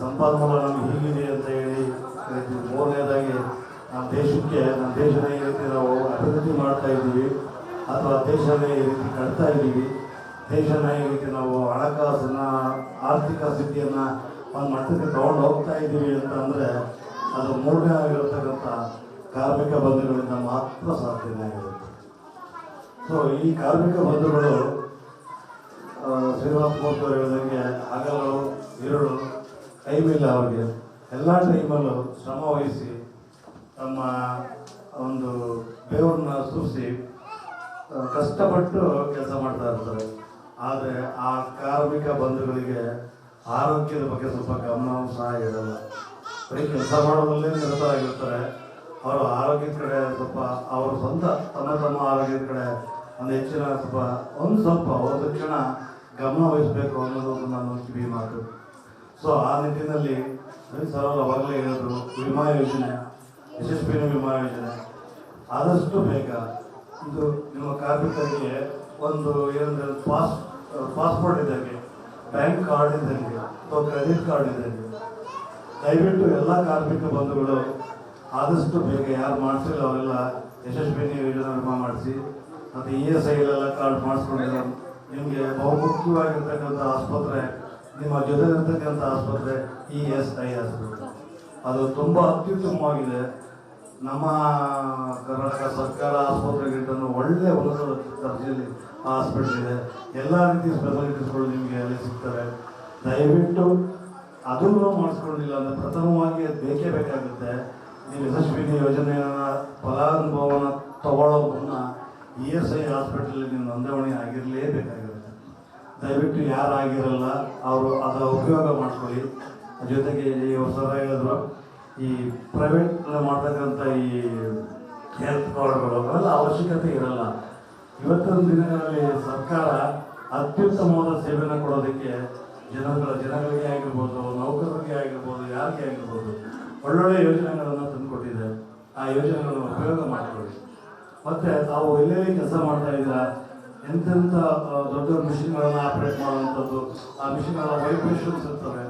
ಸಂಪನ್ಮೂಲ ನಮ್ಗೆ ಹೀಗಿದೆ ಅಂತ ಹೇಳಿ ಕರಿತೀವಿ. 3ನೇದಾಗಿ ನಮ್ಮ ದೇಶನ ಈ ರೀತಿ ನಾವು ಅಭಿವೃದ್ಧಿ ಮಾಡ್ತಾ ಇದ್ದೀವಿ ಅಥವಾ ದೇಶನ ಈ ರೀತಿ ಕಟ್ತಾ ಇದ್ದೀವಿ, ದೇಶನ ಈ ರೀತಿ ನಾವು ಹಣಕಾಸನ್ನು ಆರ್ಥಿಕ ಸ್ಥಿತಿಯನ್ನು ಒಂದು ಮಟ್ಟಕ್ಕೆ ತಗೊಂಡು ಹೋಗ್ತಾ ಇದ್ದೀವಿ ಅಂತಂದರೆ ಅದು 3ನೇ ಆಗಿರತಕ್ಕಂಥ ಕಾರ್ಮಿಕ ಬಂಧುಗಳಿಂದ ಮಾತ್ರ ಸಾಧ್ಯನೇ ಆಗಿರುತ್ತೆ. ಸೊ ಈ ಕಾರ್ಮಿಕ ಬಂಧುಗಳು ಶ್ರೀನಿವಾಸ ಮೂರ್ತಿ ಅವರು ಹೇಳಿದಂಗೆ ಹಗಲು ഇരുಳು ಟೈಮಿಲ್ಲ ಅವ್ರಿಗೆ, ಎಲ್ಲ ಟೈಮಲ್ಲೂ ಶ್ರಮ ವಹಿಸಿ ತಮ್ಮ ಒಂದು ಬೆವರನ್ನ ಸುರಿಸಿ ಕಷ್ಟಪಟ್ಟು ಕೆಲಸ ಮಾಡ್ತಾ ಇರ್ತಾರೆ. ಆದರೆ ಆ ಕಾರ್ಮಿಕ ಬಂಧುಗಳಿಗೆ ಆರೋಗ್ಯದ ಬಗ್ಗೆ ಸ್ವಲ್ಪ ಗಮನವೂ ಸಹ ಇರಲ್ಲ. ಬರೀ ಕೆಲಸ ಮಾಡೋದ್ರಲ್ಲೇ ನಿರತರಾಗಿರ್ತಾರೆ. ಅವರು ಆರೋಗ್ಯದ ಕಡೆ ಸ್ವಲ್ಪ ಅವರು ಸ್ವಂತ ತಮ್ಮ ಆರೋಗ್ಯದ ಕಡೆ ಒಂದು ಹೆಚ್ಚಿನ ಒಂದು ಕ್ಷಣ ಗಮನ ವಹಿಸಬೇಕು ಅನ್ನೋದು ನಾನು ಕಿವಿ ಮಾತು. ಸೊ ಆ ನಿಟ್ಟಿನಲ್ಲಿ ಸರ್ ಅವಾಗಲೇ ಹೇಳಿದ್ರು, ವಿಮಾ ಯೋಜನೆ, ಯಶಸ್ವಿನಿ ವಿಮಾ ಯೋಜನೆ ಆದಷ್ಟು ಬೇಗ ಇದು ನಿಮ್ಮ ಕಾರ್ಮಿಕರಿಗೆ ಒಂದು ಏನಂದರೆ ಪಾಸ್ಪೋರ್ಟ್ ಇದ್ದಂಗೆ, ಬ್ಯಾಂಕ್ ಕಾರ್ಡ್ ಇದ್ದಂಗೆ ಅಥವಾ ಕ್ರೆಡಿಟ್ ಕಾರ್ಡ್ ಇದ್ದಂಗೆ. ದಯವಿಟ್ಟು ಎಲ್ಲ ಕಾರ್ಮಿಕ ಬಂಧುಗಳು ಆದಷ್ಟು ಬೇಗ ಯಾರು ಮಾಡಿಸಿಲ್ಲ ಅವರೆಲ್ಲ ಯಶಸ್ವಿನಿ ಯೋಜನೆ ವಿಮಾ ಮಾಡಿಸಿ, ಮತ್ತು ESIಲೆಲ್ಲ ಕಾರ್ಡ್ ಮಾಡಿಸ್ಕೊಂಡಿರೋ ನಿಮಗೆ ಬಹುಮುಖ್ಯವಾಗಿರ್ತಕ್ಕಂಥ ಆಸ್ಪತ್ರೆ, ನಿಮ್ಮ ಜೊತೆ ಇರ್ತಕ್ಕಂಥ ಆಸ್ಪತ್ರೆ ESI ಆಸ್ಪತ್ರೆ. ಅದು ತುಂಬ ಅತ್ಯುತ್ತಮವಾಗಿದೆ. ನಮ್ಮ ಕರ್ನಾಟಕ ಸರ್ಕಾರ ಆಸ್ಪತ್ರೆಗಿಂತ ಒಳ್ಳೆಯ ಉನ್ನತ ದರ್ಜೆಯಲ್ಲಿ ಹಾಸ್ಪಿಟಲ್ ಇದೆ. ಎಲ್ಲ ರೀತಿಯ ಸ್ಪೆಷಾಲಿಟೀಸ್ಗಳು ನಿಮಗೆ ಅಲ್ಲಿ ಸಿಗ್ತವೆ. ದಯವಿಟ್ಟು ಅದನ್ನು ಮಾಡಿಸ್ಕೊಂಡಿಲ್ಲ ಅಂದರೆ ಪ್ರಥಮವಾಗಿ ಬೇಕೇ ಬೇಕಾಗುತ್ತೆ. ನೀವು ಯಶಸ್ವಿನಿ ಯೋಜನೆಯನ್ನು ಫಲಾನುಭವನ ತಗೊಳ್ಳೋ ಮುನ್ನ ESI ಹಾಸ್ಪಿಟಲ್ ನೀವು ನೋಂದಣಿ ಆಗಿರಲೇಬೇಕಾಗಿರುತ್ತೆ. ದಯವಿಟ್ಟು ಯಾರಾಗಿರಲ್ಲ ಅವರು ಅದರ ಉಪಯೋಗ ಮಾಡ್ಕೊಳ್ಳಿ. ಜೊತೆಗೆ ಸರ ಹೇಳಿದ್ರು, ಈ ಪ್ರೈವೇಟ್ ಮಾಡ್ತಕ್ಕಂಥ ಈ ಹೆಲ್ತ್ ಕಾರ್ಡ್ಗಳು ಅವೆಲ್ಲ ಅವಶ್ಯಕತೆ ಇರಲ್ಲ. ಇವತ್ತಿನ ದಿನಗಳಲ್ಲಿ ಸರ್ಕಾರ ಅತ್ಯುತ್ತಮವಾದ ಸೇವೆಯನ್ನು ಕೊಡೋದಕ್ಕೆ ಜನಗಳಿಗೆ ಆಗಿರ್ಬೋದು, ನೌಕರರಿಗೆ ಆಗಿರ್ಬೋದು, ಯಾರಿಗೆ ಆಗಿರ್ಬೋದು ಒಳ್ಳೊಳ್ಳೆ ಯೋಜನೆಗಳನ್ನು ತಂದುಕೊಟ್ಟಿದೆ. ಆ ಯೋಜನೆಗಳನ್ನು ಉಪಯೋಗ ಮಾಡ್ಕೊಳ್ಳಿ. ಮತ್ತು ತಾವು ಎಲ್ಲೆಲ್ಲಿ ಕೆಲಸ ಮಾಡ್ತಾ ಇದ್ದೀರಾ, ಎಂತೆಂಥ ದೊಡ್ಡ ಮಿಷಿನ್ಗಳನ್ನು ಆಪ್ರೇಟ್ ಮಾಡುವಂಥದ್ದು, ಆ ಮಿಷಿನ್ಗಳ ವೈಬ್ರೇಷನ್ಸ್ ಇರ್ತವೆ,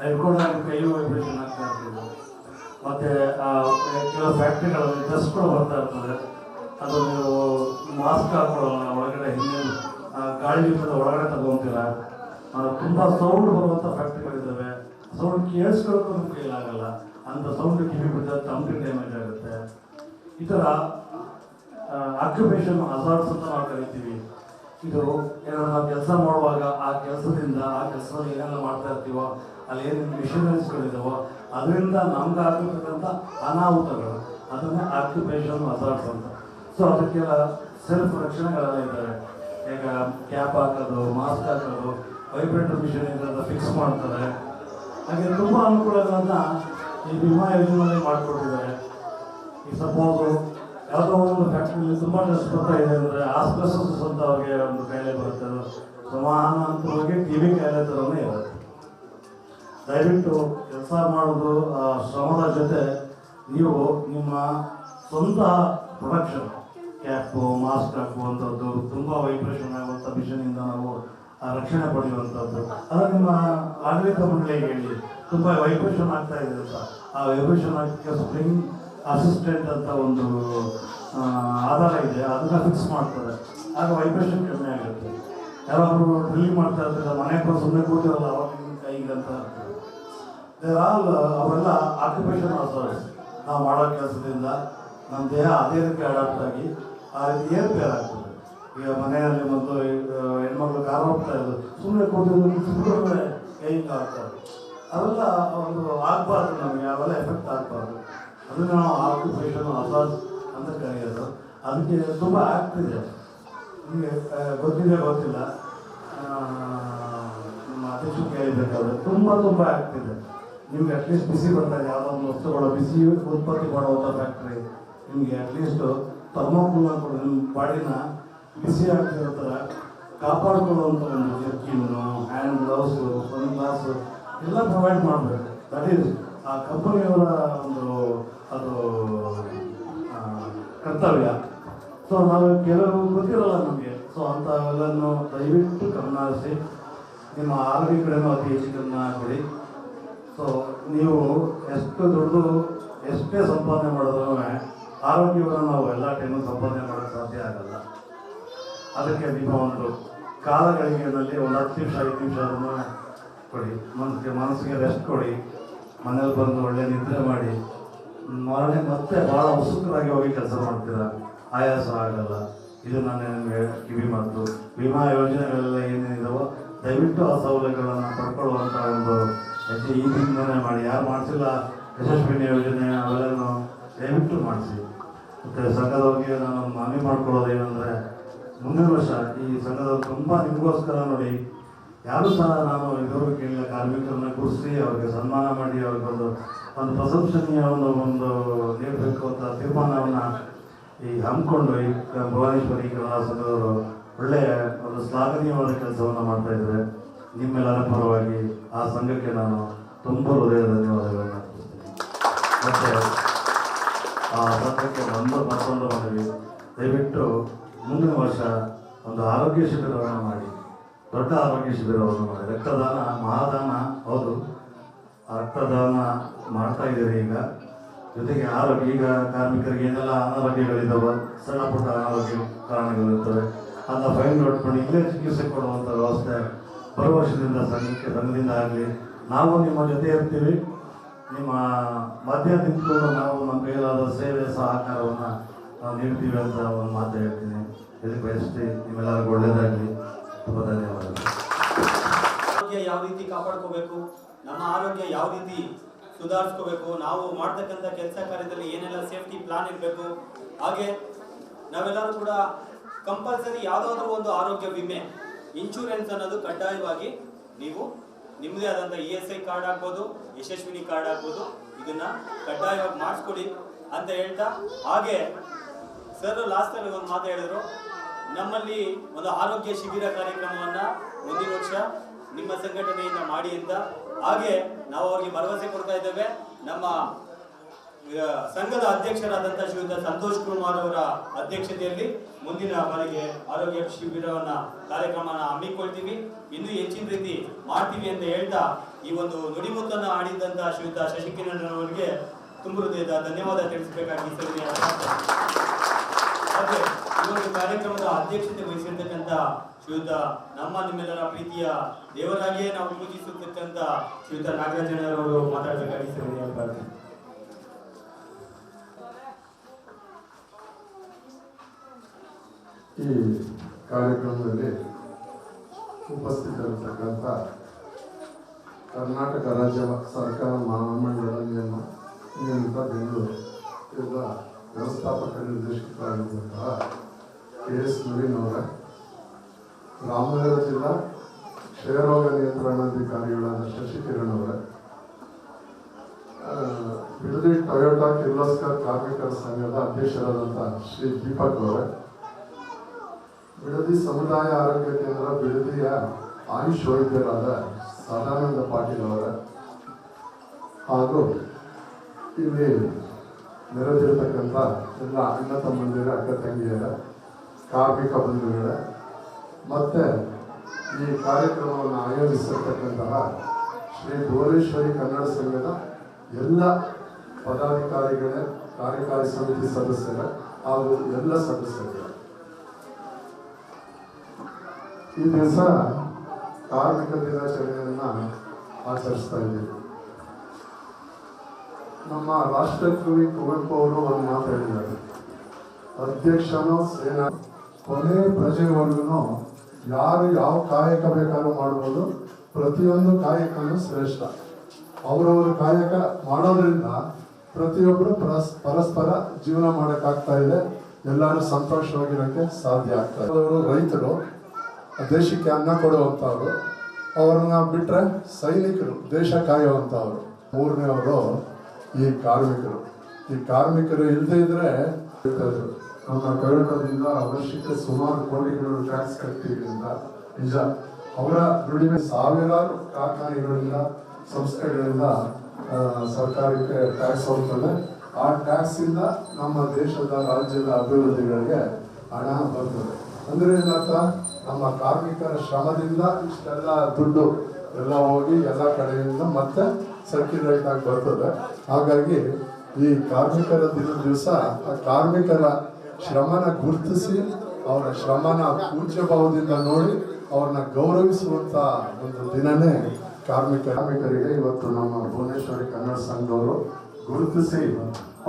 ಹಿಡ್ಕೊಂಡಾಗ ಕೈ ವೈಬ್ರೇಷನ್ ಆಗ್ತಾ ಇರ್ತೀವಿ. ಮತ್ತು ಕೆಲವು ಫ್ಯಾಕ್ಟ್ರಿಗಳಲ್ಲಿ ಡಸ್ಟ್ಗಳು ಬರ್ತಾ ಇರ್ತದೆ, ಅದು ನೀವು ಮಾಸ್ಕ್ ಹಾಕೊಳ್ಳೋಲ್ಲ, ಒಳಗಡೆ ಹಿಂದೆ ಗಾಳಿ ಒಳಗಡೆ ತಗೊಂತೀರ. ತುಂಬ ಸೌಂಡ್ ಬರುವಂಥ ಫ್ಯಾಕ್ಟ್ರಿಗಳಿದ್ದಾವೆ. ಸೌಂಡ್ ಕೇಳಿಸ್ಕೊಳ್ಳೋಕ್ಕೂ ನಮ್ಮ ಕೈಲಾಗಲ್ಲ. ಅಂಥ ಸೌಂಡ್ ಕಿವಿ ಬಿದ್ದರೆ ತಮಗೆ ಡ್ಯಾಮೇಜ್ ಆಗುತ್ತೆ. ಈ ಥರ ಆಕ್ಯುಪೇಷನ್ ಹಜಾರ್ಡ್ಸ್ ಅಂತ ನಾವು ಕರಿತೀವಿ. ಇದು ಏನಾದ್ರು ನಾವು ಕೆಲಸ ಮಾಡುವಾಗ ಆ ಕೆಲಸದಲ್ಲಿ ಏನೆಲ್ಲ ಮಾಡ್ತಾ ಇರ್ತೀವೋ ಅಲ್ಲಿ ಏನು ಮಿಷನರೀಸ್ಗಳಿದ್ದಾವೋ ಅದರಿಂದ ನಮ್ಗೆ ಆಗಿರ್ತಕ್ಕಂಥ ಅನಾಹುತಗಳು, ಅದನ್ನೇ ಆಕ್ಯುಪೇಷನ್ ಹಜಾರ್ಡ್ಸ್ ಅಂತ. ಸೊ ಅದಕ್ಕೆಲ್ಲ ಸೆಲ್ಫ್ ರಕ್ಷಣೆಗಳೆಲ್ಲ ಇದ್ದಾರೆ. ಈಗ ಕ್ಯಾಪ್ ಹಾಕೋದು, ಮಾಸ್ಕ್ ಹಾಕೋದು, ವೈಬ್ರೇಟರ್ ಮಿಷನ್ ಇರೋದು ಫಿಕ್ಸ್ ಮಾಡ್ತಾರೆ. ಹಾಗೆ ತುಂಬ ಅನುಕೂಲಗಳನ್ನು ಈ ವಿಮಾ ಯೋಜನೆಯಲ್ಲಿ ಮಾಡಿಕೊಟ್ಟಿದ್ದಾರೆ. ಈ ಸಪೋಸು ಯಾವುದೋ ಒಂದು ಫ್ಯಾಕ್ಟ್ರಿಯಲ್ಲಿ ತುಂಬ ಡ್ರೆಸ್ ಬರ್ತಾ ಇದೆ ಅಂದರೆ ಆಸ್ಪೆಸಸ್ ಅಂತ ಅವ್ರಿಗೆ ಒಂದು ಕಾಯಿಲೆ ಬರುತ್ತೆ, ಅದು ಸಮಾನಾಂತರವಾಗಿ ಟಿ ಬಿ ಕಾಯಿಲೆ ಥರನೇ ಇರುತ್ತೆ. ದಯವಿಟ್ಟು ಕೆಲಸ ಮಾಡೋದು ಶ್ರಮದ ಜೊತೆ ನೀವು ನಿಮ್ಮ ಸ್ವಂತ ಪ್ರೊಡಕ್ಷನ್ ಕ್ಯಾಪು, ಮಾಸ್ಕ್ ಹಾಕುವಂಥದ್ದು, ತುಂಬ ವೈಬ್ರೇಷನ್ ಆಗುವಂಥ ಮಿಷನಿಂದ ನಾವು ರಕ್ಷಣೆ ಪಡೆಯುವಂಥದ್ದು. ಅದು ನಿಮ್ಮ ಆಡಳಿತ ಮಂಡಳಿಗೆ ಹೇಳಿ, ತುಂಬ ವೈಬ್ರೇಷನ್ ಆಗ್ತಾ ಇದೆ ಅಂತ. ಆ ವೈಬ್ರೇಷನ್ ಆಗಕ್ಕೆ ಸ್ಪ್ರಿಂಗ್ ಅಸಿಸ್ಟೆಂಟ್ ಅಂತ ಒಂದು ಆಧಾರ ಇದೆ, ಅದನ್ನ ಫಿಕ್ಸ್ ಮಾಡ್ತಾರೆ. ಆಗ ವೈಬ್ರೇಷನ್ ಕಡಿಮೆ ಆಗುತ್ತೆ. ಯಾರಾದರೂ ಡ್ರಿಲ್ಲಿಂಗ್ ಮಾಡ್ತಾ ಇರ್ತಾರೆ, ಮನೆ ಹತ್ರ ಸುಮ್ಮನೆ ಕೂತಿರಲ್ಲ, ಅವಾಗ ಕೈಗಂತ ಅವೆಲ್ಲ ಆಕ್ಯುಪೇಷನ್ ಆಸರ್ಸ್. ನಾವು ಮಾಡೋ ಕೆಲಸದಿಂದ ನಮ್ಮ ದೇಹ ಅದೇ ರೀತಿ ಅಡಾಪ್ಟ್ ಆಗಿ ಆ ರೀತಿ ಏರ್ಪೇರ್ ಆಗ್ತದೆ. ಈಗ ಮನೆಯಲ್ಲಿ ಮೊದಲು ಹೆಣ್ಮಕ್ಳು ಕಾರ್ ಹೋಗ್ತಾ ಇದ್ರು, ಸುಮ್ಮನೆ ಕೂತಿದ್ರೆ ಕೈಯಿಂದ ಆಗ್ತಾರೆ. ಅವೆಲ್ಲ ಒಂದು ಆಗಬಾರ್ದು, ನಮಗೆ ಅವೆಲ್ಲ ಎಫೆಕ್ಟ್ ಆಗಬಾರ್ದು. ಅದನ್ನು ನಾವು ಆಕ್ಯುಪೇಷನ್ ಅಸಾಸ್ ಅಂತ ಕರೆಯೋದು. ಅದಕ್ಕೆ ತುಂಬ ಆಗ್ತಿದೆ, ನಿಮಗೆ ಗೊತ್ತಿಲ್ಲ, ನಿಮ್ಮ ಅಧ್ಯಕ್ಷರು ಕೇಳಬೇಕಾದ್ರೆ ತುಂಬ ಆಗ್ತಿದೆ. ನಿಮ್ಗೆ ಅಟ್ಲೀಸ್ಟ್ ಬಿಸಿ ಬರ್ತಾರೆ, ಯಾವುದೋ ಒಂದು ವಸ್ತುಗಳು ಬಿಸಿ ಉತ್ಪತ್ತಿ ಮಾಡುವಂಥ ಫ್ಯಾಕ್ಟ್ರಿ ನಿಮಗೆ ಅಟ್ಲೀಸ್ಟ್ ಥರ್ಮೋಕೂಲ್ ಅಂದ್ಕೊಂಡು ನಿಮ್ಮ ಬಾಡಿನ ಬಿಸಿ ಆಗ್ತಿರೋ ಥರ ಕಾಪಾಡ್ಕೊಳ್ಳುವಂಥ ಒಂದು ಜರ್ಕಿನ್ನು, ಹ್ಯಾಂಡ್ ಗ್ಲೌಸು, ಸನ್ ಗ್ಲಾಸು ಎಲ್ಲ ಪ್ರೊವೈಡ್ ಮಾಡಬೇಕು. ದಟ್ ಈಸ್ ಆ ಕಂಪನಿಯವರ ಒಂದು ಅದು ಕರ್ತವ್ಯ. ಸೊ ನಾವು ಕೆಲವು ಗೊತ್ತಿರಲ್ಲ ನಮಗೆ. ಸೊ ಅಂಥವೆಲ್ಲನೂ ದಯವಿಟ್ಟು ಗಮನ ಹರಿಸಿ ನಿಮ್ಮ ಆರೋಗ್ಯ ಕಡೆನೂ ಅತಿ ಹೆಚ್ಚು ಗಮನ ಕೊಡಿ. ಸೊ ನೀವು ಎಷ್ಟು ದುಡ್ಡು ಎಷ್ಟೇ ಸಂಪಾದನೆ ಮಾಡಿದ್ರೂ ಆರೋಗ್ಯವನ್ನು ನಾವು ಎಲ್ಲ ಟೈಮು ಸಂಪಾದನೆ ಮಾಡೋಕ್ಕೆ ಸಾಧ್ಯ ಆಗಲ್ಲ. ಅದಕ್ಕೆ ನಿಮ್ಮ ಒಂದು ಕಾಲಗಳಿಗೆನಲ್ಲಿ ಒಂದು 10 ನಿಮಿಷ 5 ನಿಮಿಷ ಅದನ್ನು ಕೊಡಿ. ಮನಸ್ಸಿಗೆ ರೆಸ್ಟ್ ಕೊಡಿ. ಮನೇಲಿ ಬಂದು ಒಳ್ಳೆ ನಿದ್ರೆ ಮಾಡಿ ಮರणे ಮತ್ತೆ ಭಾಳ ಉತ್ಸುಕರಾಗಿ ಹೋಗಿ ಕೆಲಸ ಮಾಡ್ತೀರಾ, ಆಯಾಸ ಆಗಲ್ಲ. ಇದು ನಾನು ನಿಮಗೆ ಕಿವಿ ಮಾತು. ವಿಮಾ ಯೋಜನೆಗಳೆಲ್ಲ ಏನೇನಿದಾವೋ ದಯವಿಟ್ಟು ಆ ಸೌಲಭ್ಯಗಳನ್ನು ಪಡ್ಕೊಳ್ಳುವಂಥ ಒಂದು ಹೆಜ್ಜೆ ಈ ದಿನನೇ ಮಾಡಿ. ಯಾರು ಮಾಡಿಸಿಲ್ಲ ಯಶಸ್ವಿನಿ ಯೋಜನೆ ಅವೆಲ್ಲನೂ ದಯವಿಟ್ಟು ಮಾಡಿಸಿ. ಮತ್ತು ಸಂಘದವ್ರಿಗೆ ನಾನು ಮನವಿ ಮಾಡ್ಕೊಳ್ಳೋದು ಏನಂದರೆ, ಮುಂದಿನ ವರ್ಷ ಈ ಸಂಘದವ್ರು ತುಂಬ ನಿಮಗೋಸ್ಕರ ನೋಡಿ, ಯಾರು ಸಹ ನಾನು ಇದುವರೆಗೂ ಕೇಳಿದ ಕಾರ್ಮಿಕರನ್ನ ಗುರುತಿಸಿ ಅವ್ರಿಗೆ ಸನ್ಮಾನ ಮಾಡಿ ಅವ್ರಿಗೊಂದು ಪ್ರಶಂಸನೀಯ ಒಂದು ನೀಡಬೇಕು ಅಂತ ತೀರ್ಮಾನವನ್ನು ಈ ಹಮ್ಮಿಕೊಂಡು ಈ ಭುವನೇಶ್ವರಿ ಕನ್ನಡ ಸಂಘದವರು ಒಳ್ಳೆಯ ಒಂದು ಶ್ಲಾಘನೀಯವಾದ ಕೆಲಸವನ್ನು ಮಾಡ್ತಾಯಿದ್ದಾರೆ. ನಿಮ್ಮೆಲ್ಲರ ಪರವಾಗಿ ಆ ಸಂಘಕ್ಕೆ ನಾನು ತುಂಬ ಹೃದಯದ ಧನ್ಯವಾದಗಳನ್ನು ಅರ್ಪಿಸ್ತೀನಿ. ಮತ್ತು ಆ ಸಂಘಕ್ಕೆ ಮತ್ತೊಂದು ಮನವಿ, ದಯವಿಟ್ಟು ಮುಂದಿನ ವರ್ಷ ಒಂದು ಆರೋಗ್ಯ ಶಿಬಿರವನ್ನು ಮಾಡಿ, ದೊಡ್ಡ ಆರೋಗ್ಯ ಶಿಬಿರವನ್ನು ಮಾಡಿ. ರಕ್ತದಾನ ಮಹಾದಾನ ಹೌದು, ರಕ್ತದಾನ ಮಾಡ್ತಾ ಇದ್ದೀರಿ ಈಗ. ಜೊತೆಗೆ ಆರೋಗ್ಯ, ಈಗ ಕಾರ್ಮಿಕರಿಗೆ ಏನೆಲ್ಲ ಅನಾರೋಗ್ಯಗಳಿದ್ದಾವೆ, ಸಣ್ಣ ಪುಟ್ಟ ಅನಾರೋಗ್ಯ ಕಾರಣಗಳಿರ್ತವೆ, ಅದನ್ನ ಫೈನ್ ನೋಡ್ಕೊಂಡು ಇಲ್ಲೇ ಚಿಕಿತ್ಸೆ ಕೊಡುವಂಥ ವ್ಯವಸ್ಥೆ ಬರುವ ವರ್ಷದಿಂದ ಸಂಘದಿಂದ ಆಗಲಿ. ನಾವು ನಿಮ್ಮ ಜೊತೆ ಇರ್ತೀವಿ. ನಿಮ್ಮ ಮಧ್ಯ ನಿಂತ್ಕೊಂಡು ನಾವು ನಮ್ಮ ಕೈಲಾದ ಸೇವೆ ಸಹಕಾರವನ್ನು ನಾವು ನೀಡ್ತೀವಿ ಅಂತ ಒಂದು ಮಾತು ಹೇಳ್ತೀನಿ. ಇದಕ್ಕೆ ಬಯಸ್ತೀವಿ. ನಿಮ್ಮೆಲ್ಲರಿಗೂ ಒಳ್ಳೆಯದಾಗಲಿ. ತುಂಬ ಧನ್ಯವಾದಗಳು. ಆರೋಗ್ಯ ಯಾವ ರೀತಿ ಕಾಪಾಡ್ಕೋಬೇಕು, ನಮ್ಮ ಆರೋಗ್ಯ ಯಾವ ರೀತಿ ಸುಧಾರಿಸ್ಕೋಬೇಕು, ನಾವು ಮಾಡ್ತಕ್ಕಂಥ ಕೆಲಸ ಕಾರ್ಯದಲ್ಲಿ ಏನೆಲ್ಲ ಸೇಫ್ಟಿ ಪ್ಲಾನ್ ಇರಬೇಕು. ಹಾಗೆ ನಾವೆಲ್ಲರೂ ಕೂಡ ಕಂಪಲ್ಸರಿ ಯಾವುದಾದ್ರೂ ಒಂದು ಆರೋಗ್ಯ ವಿಮೆ ಇನ್ಶೂರೆನ್ಸ್ ಅನ್ನೋದು ಕಡ್ಡಾಯವಾಗಿ ನೀವು ನಿಮ್ಮದೇ ಆದಂಥ ESI ಕಾರ್ಡ್ ಆಗ್ಬೋದು, ಯಶಸ್ವಿನಿ ಕಾರ್ಡ್ ಆಗ್ಬೋದು, ಇದನ್ನ ಕಡ್ಡಾಯವಾಗಿ ಮಾಡಿಸ್ಕೊಡಿ ಅಂತ ಹೇಳ್ತಾ, ಹಾಗೆ ಸರ್ ಲಾಸ್ಟಲ್ಲಿ ಒಂದು ಮಾತು ಹೇಳಿದ್ರು, ನಮ್ಮಲ್ಲಿ ಒಂದು ಆರೋಗ್ಯ ಶಿಬಿರ ಕಾರ್ಯಕ್ರಮವನ್ನು ಮುಂದಿನ ವರ್ಷ ನಿಮ್ಮ ಸಂಘಟನೆಯಿಂದ ಮಾಡಿ ಅಂತ. ಹಾಗೆ ನಾವು ಅವರಿಗೆ ಭರವಸೆ ಕೊಡ್ತಾ ಇದ್ದೇವೆ. ನಮ್ಮ ಸಂಘದ ಅಧ್ಯಕ್ಷರಾದಂಥ ಶ್ರೀಯುತ ಸಂತೋಷ್ ಕುಮಾರ್ ಅವರ ಅಧ್ಯಕ್ಷತೆಯಲ್ಲಿ ಮುಂದಿನ ಬಾರಿಗೆ ಆರೋಗ್ಯ ಶಿಬಿರವನ್ನ ಕಾರ್ಯಕ್ರಮನ ಹಮ್ಮಿಕೊಳ್ತೀವಿ, ಇನ್ನೂ ಹೆಚ್ಚಿನ ರೀತಿ ಮಾಡ್ತೀವಿ ಅಂತ ಹೇಳ್ತಾ ಈ ಒಂದು ನುಡಿಮುತ್ತನ್ನು ಆಡಿದಂಥ ಶ್ರೀಯುತ ಶಶಿಕಿರಣ್ ಅವರಿಗೆ ತುಂಬ ಹೃದಯದ ಧನ್ಯವಾದ ತಿಳಿಸಬೇಕಾಗಿ ಹಾಗೆ ಈ ಒಂದು ಕಾರ್ಯಕ್ರಮದ ಅಧ್ಯಕ್ಷತೆ ವಹಿಸಿರ್ತಕ್ಕಂಥ ಶ್ರೀಯುತ ನಿಮ್ಮೆಲ್ಲರ ಪ್ರೀತಿಯ ದೇವರಾಗಿಯೇ ನಾವು ಪೂಜಿಸುತ್ತಕ್ಕಂಥ ಶ್ರೀಯುತ ನಾಗರಾಜನವರು ಮಾತಾಡಬೇಕಾಗಿ ಸರಿ. ಈ ಕಾರ್ಯಕ್ರಮದಲ್ಲಿ ಉಪಸ್ಥಿತರಿರ್ತಕ್ಕಂಥ ಕರ್ನಾಟಕ ರಾಜ್ಯ ಸರ್ಕಾರ ಮಹಾಮಂಡಳ ನಿಯಮಿತ ಬೆಂಗಳೂರು ಇದರ ವ್ಯವಸ್ಥಾಪಕ ನಿರ್ದೇಶಕರಾಗಿರುವಂತಹ KS ನವೀನ್ ಅವರ, ರಾಮನಗರ ಜಿಲ್ಲಾ ಕ್ಷಯರೋಗ ನಿಯಂತ್ರಣಾಧಿಕಾರಿಗಳಾದ ಶಶಿಕಿರಣ್ ಅವರೇ, ಬಿಡದಿ ಟೊಯೋಟಾ ಕಿರ್ಲೋಸ್ಕರ್ ಕಾರ್ಮಿಕರ ಸಂಘದ ಅಧ್ಯಕ್ಷರಾದಂಥ ಶ್ರೀ ದೀಪಕ್ ಅವರೇ, ಬಿಡದಿ ಸಮುದಾಯ ಆರೋಗ್ಯ ಕೇಂದ್ರ ಬಿಡದಿಯ ಆಯುಷ್ ವೈದ್ಯರಾದ ಸದಾನಂದ ಪಾಟೀಲ್ ಅವರೇ, ಹಾಗೂ ಇಲ್ಲಿ ನೆರೆದಿರತಕ್ಕಂಥ ಎಲ್ಲ ಅಣ್ಣ ತಮ್ಮಂದಿರ ಅಕ್ಕ ತಂಗಿಯರ ಕಾರ್ಮಿಕ ಬಂಧುಗಳೇ, ಮತ್ತೆ ಈ ಕಾರ್ಯಕ್ರಮವನ್ನು ಆಯೋಜಿಸಿರ್ತಕ್ಕಂತಹ ಶ್ರೀ ಭುವನೇಶ್ವರಿ ಕನ್ನಡ ಸಂಘದ ಎಲ್ಲ ಪದಾಧಿಕಾರಿಗಳೇ, ಕಾರ್ಯಕಾರಿ ಸಮಿತಿ ಸದಸ್ಯರೇ ಹಾಗೂ ಎಲ್ಲ ಸದಸ್ಯರುಗಳೇ, ಈ ದಿವಸ ಕಾರ್ಮಿಕ ದಿನಾಚರಣೆಯನ್ನ ಆಚರಿಸ್ತಾ ಇದ್ದೀವಿ. ನಮ್ಮ ರಾಷ್ಟ್ರಕವಿ ಕುವೆಂಪು ಅವರು ಒಂದು ಮಾತು ಹೇಳಿದ್ದಾರೆ, ಅಧ್ಯಕ್ಷನೋ ಸೇನಾ ಕೊನೆ ಪ್ರಜೆವರೆಗೂ ಯಾರು ಯಾವ ಕಾಯಕ ಬೇಕಾದ್ರೂ ಮಾಡ್ಬೋದು, ಪ್ರತಿಯೊಂದು ಕಾಯಕನೂ ಶ್ರೇಷ್ಠ. ಅವರವರು ಕಾಯಕ ಮಾಡೋದ್ರಿಂದ ಪ್ರತಿಯೊಬ್ಬರು ಪರಸ್ಪರ ಜೀವನ ಮಾಡೋಕ್ಕಾಗ್ತಾ ಇದೆ, ಎಲ್ಲರೂ ಸಂತೋಷವಾಗಿರೋಕ್ಕೆ ಸಾಧ್ಯ ಆಗ್ತಾ ಇದೆ. ಅವರು ರೈತರು, ದೇಶಕ್ಕೆ ಅನ್ನ ಕೊಡುವಂಥವ್ರು, ಅವ್ರನ್ನ ಬಿಟ್ಟರೆ ಸೈನಿಕರು, ದೇಶ ಕಾಯುವಂಥವ್ರು. ಮೂರನೇವರು ಈ ಕಾರ್ಮಿಕರು. ಈ ಕಾರ್ಮಿಕರು ಇಲ್ಲದೆ ಇದ್ರೆ ನಮ್ಮ ಟೊಯೋಟೋದಿಂದ ವರ್ಷಕ್ಕೆ ಸುಮಾರು ಕೋಟಿಗಳು ಟ್ಯಾಕ್ಸ್ ಕಟ್ತೀವಿ ಅಂತ ನಿಜ. ಅವರ ದುಡಿಮೆ ಸಾವಿರಾರು ಕಾರ್ಖಾನೆಗಳಿಂದ, ಸಂಸ್ಥೆಗಳಿಂದ ಸರ್ಕಾರಕ್ಕೆ ಟ್ಯಾಕ್ಸ್ ಹೋಗ್ತದೆ. ಆ ಟ್ಯಾಕ್ಸ್ ಇಂದ ನಮ್ಮ ದೇಶದ ರಾಜ್ಯದ ಅಭಿವೃದ್ಧಿಗಳಿಗೆ ಹಣ ಬರ್ತದೆ. ಅಂದ್ರೆ ಏನರ್ಥ, ನಮ್ಮ ಕಾರ್ಮಿಕರ ಶ್ರಮದಿಂದ ಇಷ್ಟೆಲ್ಲ ದುಡ್ಡು ಎಲ್ಲ ಹೋಗಿ ಎಲ್ಲ ಕಡೆಯಿಂದ ಮತ್ತೆ ಸರ್ಕ್ಯುಲೇಟ್ ಆಗಿ ಬರ್ತದೆ. ಹಾಗಾಗಿ ಈ ಕಾರ್ಮಿಕರ ದಿವಸ ಆ ಕಾರ್ಮಿಕರ ಶ್ರಮನ ಗುರುತಿಸಿ ಅವರ ಶ್ರಮನ ಪೂಜ್ಯ ಭಾವದಿಂದ ನೋಡಿ ಅವ್ರನ್ನ ಗೌರವಿಸುವಂತ ಒಂದು ದಿನನೇ ಕಾರ್ಮಿಕರಿಗೆ ಇವತ್ತು ನಮ್ಮ ಭುವನೇಶ್ವರಿ ಕನ್ನಡ ಸಂಘದವರು ಗುರುತಿಸಿ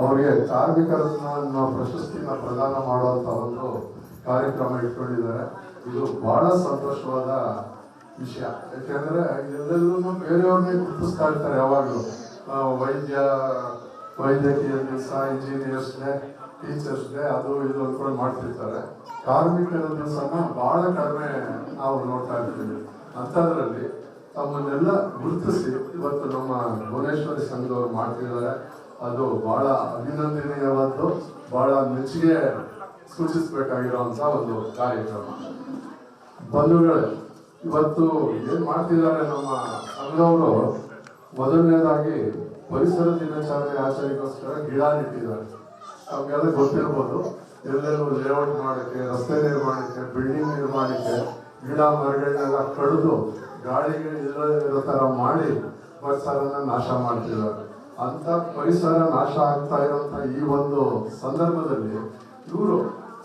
ಅವರಿಗೆ ಕಾರ್ಮಿಕರನ್ನ ಪ್ರಶಸ್ತಿನ ಪ್ರದಾನ ಮಾಡುವಂತ ಒಂದು ಕಾರ್ಯಕ್ರಮ ಇಟ್ಕೊಂಡಿದ್ದಾರೆ. ಇದು ಬಹಳ ಸಂತೋಷವಾದ ವಿಷಯ. ಯಾಕೆಂದ್ರೆ ಎಲ್ಲೆಲ್ಲೂ ಬೇರೆಯವ್ರನ್ನೇ ಗುರುತಿಸ್ತಾ ಇರ್ತಾರೆ ಯಾವಾಗಲೂ. ವೈದ್ಯಕೀಯ ದಿವಸ, ಇಂಜಿನಿಯರ್ಸ್ ಡೇ, ಟೀಚರ್ಸ್ ಡೇ, ಅದು ಇದು ಅಂದ್ಕೊಂಡು ಮಾಡ್ತಿರ್ತಾರೆ. ಕಾರ್ಮಿಕರ ದಿವಸನ ಬಹಳ ಕಡಿಮೆ ನಾವು ನೋಡ್ತಾ ಇರ್ತೀವಿ. ಅಂಥದ್ರಲ್ಲಿ ತಮ್ಮನ್ನೆಲ್ಲ ಗುರುತಿಸಿ ಇವತ್ತು ನಮ್ಮ ಭುವನೇಶ್ವರಿ ಸಂಘದವರು ಮಾಡ್ತಿದ್ದಾರೆ. ಅದು ಬಹಳ ಅಭಿನಂದನೀಯವಾದ್ದು, ಬಹಳ ಮೆಚ್ಚುಗೆ ಸೂಚಿಸಬೇಕಾಗಿರುವಂತ ಒಂದು ಕಾರ್ಯಕ್ರಮ. ಬಂಧುಗಳೇ, ಇವತ್ತು ಏನ್ ಮಾಡ್ತಿದ್ದಾರೆ ನಮ್ಮ ಸಂಘದವರು, ಮೊದಲನೇದಾಗಿ ಪರಿಸರ ದಿನಾಚರಣೆ ಆಚರಣೆಗೋಸ್ಕರ ಗಿಡ ನೆಟ್ಟಿದ್ದಾರೆ. ನಮ್ಗೆಲ್ಲ ಗೊತ್ತಿರ್ಬೋದು, ಎಲ್ಲೆಲ್ಲೂ ಲೇಔಟ್ ಮಾಡಕ್ಕೆ, ರಸ್ತೆ ನಿರ್ಮಾಣಕ್ಕೆ, ಬಿಲ್ಡಿಂಗ್ ನಿರ್ಮಾಣಕ್ಕೆ ಗಿಡ ಮರಗಳನ್ನೆಲ್ಲ ಕಡಿದು ಗಾಳಿಗೆ ಇರೋ ತರ ಮಾಡಿ ಪರಿಸರನ ನಾಶ ಮಾಡ್ತಿದ್ದಾರೆ. ಅಂತ ಪರಿಸರ ನಾಶ ಆಗ್ತಾ ಇರುವಂತ ಈ ಒಂದು ಸಂದರ್ಭದಲ್ಲಿ ಇವರು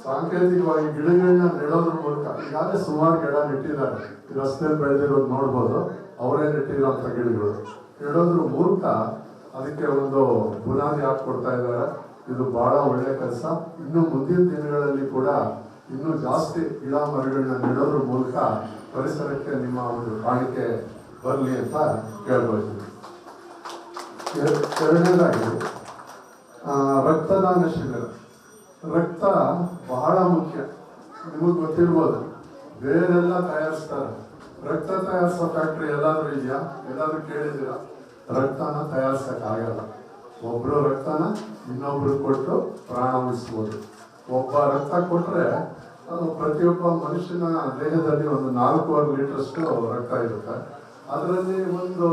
ಸಾಂಕೇತಿಕವಾಗಿ ಗಿಡಗಳನ್ನ ನೆಡೋದ್ರ ಮೂಲಕ ಈಗಾಗಲೇ ಸುಮಾರು ಗಿಡ ನೆಟ್ಟಿದ್ದಾರೆ. ರಸ್ತೆಯಲ್ಲಿ ಬೆಳೆದಿರೋದು ನೋಡ್ಬೋದು, ಅವರೇ ನೆಟ್ಟಿರುವಂತ ಗಿಡಗಳು ನೆಡೋದ್ರ ಮೂಲಕ ಅದಕ್ಕೆ ಒಂದು ಬುನಾದಿ ಹಾಕೊಡ್ತಾ ಇದ್ದಾರೆ. ಇದು ಬಹಳ ಒಳ್ಳೆ ಕೆಲಸ. ಇನ್ನು ಮುಂದಿನ ದಿನಗಳಲ್ಲಿ ಕೂಡ ಇನ್ನೂ ಜಾಸ್ತಿ ಗಿಡ ಮರಗಳನ್ನ ನೆಡೋದ್ರ ಮೂಲಕ ಪರಿಸರಕ್ಕೆ ನಿಮ್ಮ ಒಂದು ಕಾಣಿಕೆ ಬರಲಿ ಅಂತ ಕೇಳ್ಬೋದು. ಎರಡನೇದಾಗಿ ರಕ್ತದಾನ ಶಿಬಿರ. ರಕ್ತ ಬಹಳ ಮುಖ್ಯ. ನಿಮಗೆ ಗೊತ್ತಿರ್ಬೋದು, ಬೇರೆಲ್ಲ ತಯಾರಿಸ್ತಾರೆ, ರಕ್ತ ತಯಾರಿಸೋ ಫ್ಯಾಕ್ಟ್ರಿ ಎಲ್ಲಾದ್ರೂ ಇದೆಯಾ? ಎಲ್ಲಾದ್ರೂ ಕೇಳಿದ್ದೀರಾ? ರಕ್ತನ ತಯಾರಿಸಕ್ಕಾಗಲ್ಲ. ಒಬ್ರು ರಕ್ತನ ಇನ್ನೊಬ್ರು ಕೊಟ್ಟು ಪ್ರಾಣ ಉಳಿಸ್ಬೋದು. ಒಬ್ಬ ರಕ್ತ ಕೊಟ್ರೆ ಪ್ರತಿಯೊಬ್ಬ ಮನುಷ್ಯನ ದೇಹದಲ್ಲಿ ಒಂದು 4.5 ಲೀಟರ್ಷ್ಟು ರಕ್ತ ಇರುತ್ತೆ. ಅದರಲ್ಲಿ ಒಂದು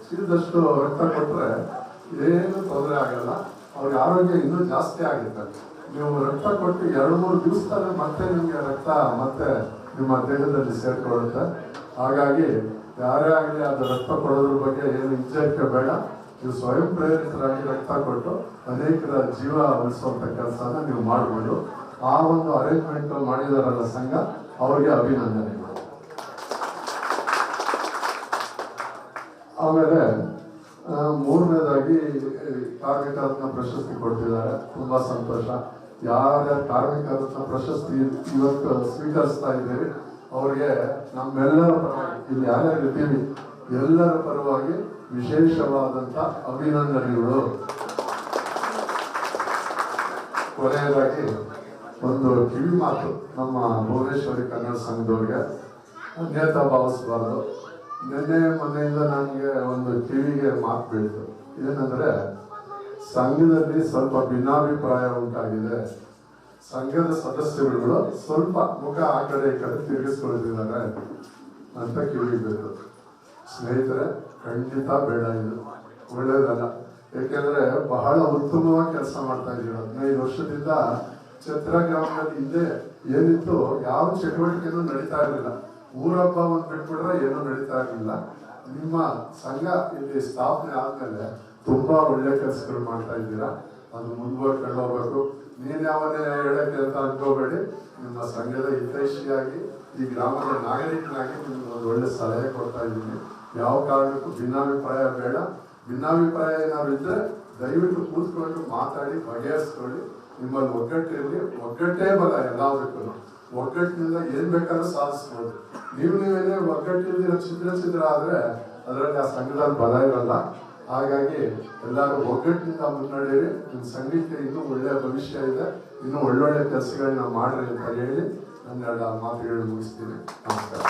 ಚೀಲದಷ್ಟು ರಕ್ತ ಕೊಟ್ರೆ ಏನು ತೊಂದರೆ ಆಗಲ್ಲ, ಅವ್ರಿಗೆ ಆರೋಗ್ಯ ಇನ್ನೂ ಜಾಸ್ತಿ ಆಗುತ್ತೆ. ನೀವು ರಕ್ತ ಕೊಟ್ಟು 2-3 ದಿವಸದಲ್ಲೇ ಮತ್ತೆ ನಿಮಗೆ ರಕ್ತ ಮತ್ತೆ ನಿಮ್ಮ ದೇಹದಲ್ಲಿ ಸೇರ್ಕೊಳ್ಳುತ್ತೆ. ಹಾಗಾಗಿ ಯಾರೇ ಆಗಲಿ ಅದು ರಕ್ತ ಕೊಡೋದ್ರ ಬಗ್ಗೆ ಏನು ಹಿಂಜರಿಕೆ ಬೇಡ. ನೀವು ಸ್ವಯಂ ಪ್ರೇರಿತರಾಗಿ ರಕ್ತ ಕೊಟ್ಟು ಅನೇಕರ ಜೀವ ಉಳಿಸುವಂತ ಕೆಲಸನ ನೀವು ಮಾಡ್ಬೋದು. ಆ ಒಂದು ಅರೇಂಜ್ಮೆಂಟ್ ಮಾಡಿದಾರಲ್ಲ ಸಂಘ, ಅವ್ರಿಗೆ ಅಭಿನಂದನೆಗಳು. ಆಮೇಲೆ ಮೂರನೇದಾಗಿ ಕಾರ್ಮಿಕರತ್ನ ಪ್ರಶಸ್ತಿ ಕೊಡ್ತಿದ್ದಾರೆ. ತುಂಬಾ ಸಂತೋಷ. ಯಾರ್ಯಾರ ಕಾರ್ಮಿಕರತ್ನ ಪ್ರಶಸ್ತಿ ಇವತ್ತು ಸ್ವೀಕರಿಸ್ತಾ ಇದ್ದೀರಿ ಅವ್ರಿಗೆ ನಮ್ಮೆಲ್ಲರ ಪರವಾಗಿ, ಇಲ್ಲಿ ಯಾರ್ಯಾರು ಇದ್ದೀವಿ ಎಲ್ಲರ ಪರವಾಗಿ ವಿಶೇಷವಾದಂತ ಅಭಿನಂದನೆಗಳು. ಕೊನೆಯದಾಗಿ ಒಂದು ಕಿವಿ ಮಾತು ನಮ್ಮ ಭುವನೇಶ್ವರಿ ಕನ್ನಡ ಸಂಘದವ್ರಿಗೆ ನೇತ ಭಾವಿಸ್ಬಾರ್ದು. ನಿನ್ನೆ ಮೊನ್ನೆಯಿಂದ ನನಗೆ ಒಂದು ಕಿವಿಗೆ ಮಾತು ಬೀಳ್ತು. ಏನಂದರೆ ಸಂಘದಲ್ಲಿ ಸ್ವಲ್ಪ ಭಿನ್ನಾಭಿಪ್ರಾಯ ಉಂಟಾಗಿದೆ, ಸಂಘದ ಸದಸ್ಯರುಗಳು ಸ್ವಲ್ಪ ಮುಖ ಆ ಕಡೆ ಈ ಕಡೆ ತಿರುಗಿಸ್ಕೊಳ್ತಿದ್ದಾರೆ ಅಂತ ಕಿವಿಗೆ ಬೀಳ್ತು. ಸ್ನೇಹಿತರೆ, ಖಂಡಿತ ಬೇಡ, ಇದು ಒಳ್ಳೆಯದಲ್ಲ. ಏಕೆಂದರೆ ಬಹಳ ಉತ್ತಮವಾಗಿ ಕೆಲಸ ಮಾಡ್ತಾ ಇದ್ದೀವಿ. 15 ವರ್ಷದಿಂದ ಛತ್ರ ಗ್ರಾಮದಲ್ಲಿ ಹಿಂದೆ ಏನಿತ್ತು, ಯಾವ ಚಟುವಟಿಕೆನೂ ನಡೀತಾ ಇರಲಿಲ್ಲ. ಊರಬ್ಬ ಒಂದು ಬಿಟ್ಬಿಟ್ರೆ ಏನೂ ನಡೀತಾ ಇರಲಿಲ್ಲ. ನಿಮ್ಮ ಸಂಘ ಇಲ್ಲಿ ಸ್ಥಾಪನೆ ಆದಮೇಲೆ ತುಂಬಾ ಒಳ್ಳೆ ಕೆಲಸಗಳು ಮಾಡ್ತಾ ಇದ್ದೀರಾ. ಅದು ಮುಂದುವರ್ಕೊಂಡು ಹೋಗ್ಬೇಕು. ನೀನು ಯಾವನೇ ಹೇಳಕ್ಕೆ ಅಂತ ಅನ್ಕೋಬೇಡಿ. ನಿಮ್ಮ ಸಂಘದ ಹಿತೈಷಿಯಾಗಿ ಈ ಗ್ರಾಮದ ನಾಗರಿಕನಾಗಿ ನಿಮ್ಗೆ ಒಂದು ಒಳ್ಳೆ ಸಲಹೆ ಕೊಡ್ತಾ ಇದ್ದೀನಿ. ಯಾವ ಕಾರಣಕ್ಕೂ ಭಿನ್ನಾಭಿಪ್ರಾಯ ಬೇಡ. ಭಿನ್ನಾಭಿಪ್ರಾಯ ಏನಾದ್ರು ಇದ್ರೆ ದಯವಿಟ್ಟು ಕೂತ್ಕೊಂಡು ಮಾತಾಡಿ ಬಗೆಹರಿಸ್ಕೊಳ್ಳಿ. ನಿಮ್ಮಲ್ಲಿ ಒಗ್ಗಟ್ಟಿರಲಿ. ಒಗ್ಗಟ್ಟೇ ಬಲ ಎಲ್ಲದಕ್ಕೂ. ಒಗ್ಗಟ್ಟಿನಿಂದ ಏನ್ ಬೇಕಾದ್ರೂ ಸಾಧಿಸ್ಬೋದು. ನೀವೇನೇ ಒಗ್ಗಟ್ಟಿಲ್ದಿರೋ ಛಿದ್ರ ಆದ್ರೆ ಅದರಲ್ಲಿ ಆ ಸಂಘದಲ್ಲಿ ಬಲ ಇರಲ್ಲ. ಹಾಗಾಗಿ ಎಲ್ಲರೂ ಒಗ್ಗಟ್ಟಿನಿಂದ ಮುನ್ನಡೆಯಿರಿ. ನಿಮ್ಮ ಸಂಘಕ್ಕೆ ಇನ್ನೂ ಒಳ್ಳೆಯ ಭವಿಷ್ಯ ಇದೆ. ಇನ್ನೂ ಒಳ್ಳೊಳ್ಳೆ ಕೆಲಸಗಳನ್ನ ಮಾಡ್ರಿ ಅಂತ ಹೇಳಿ ನನ್ನ ಮಾತುಗಳು ಮುಗಿಸ್ತೀನಿ. ನಮಸ್ಕಾರ.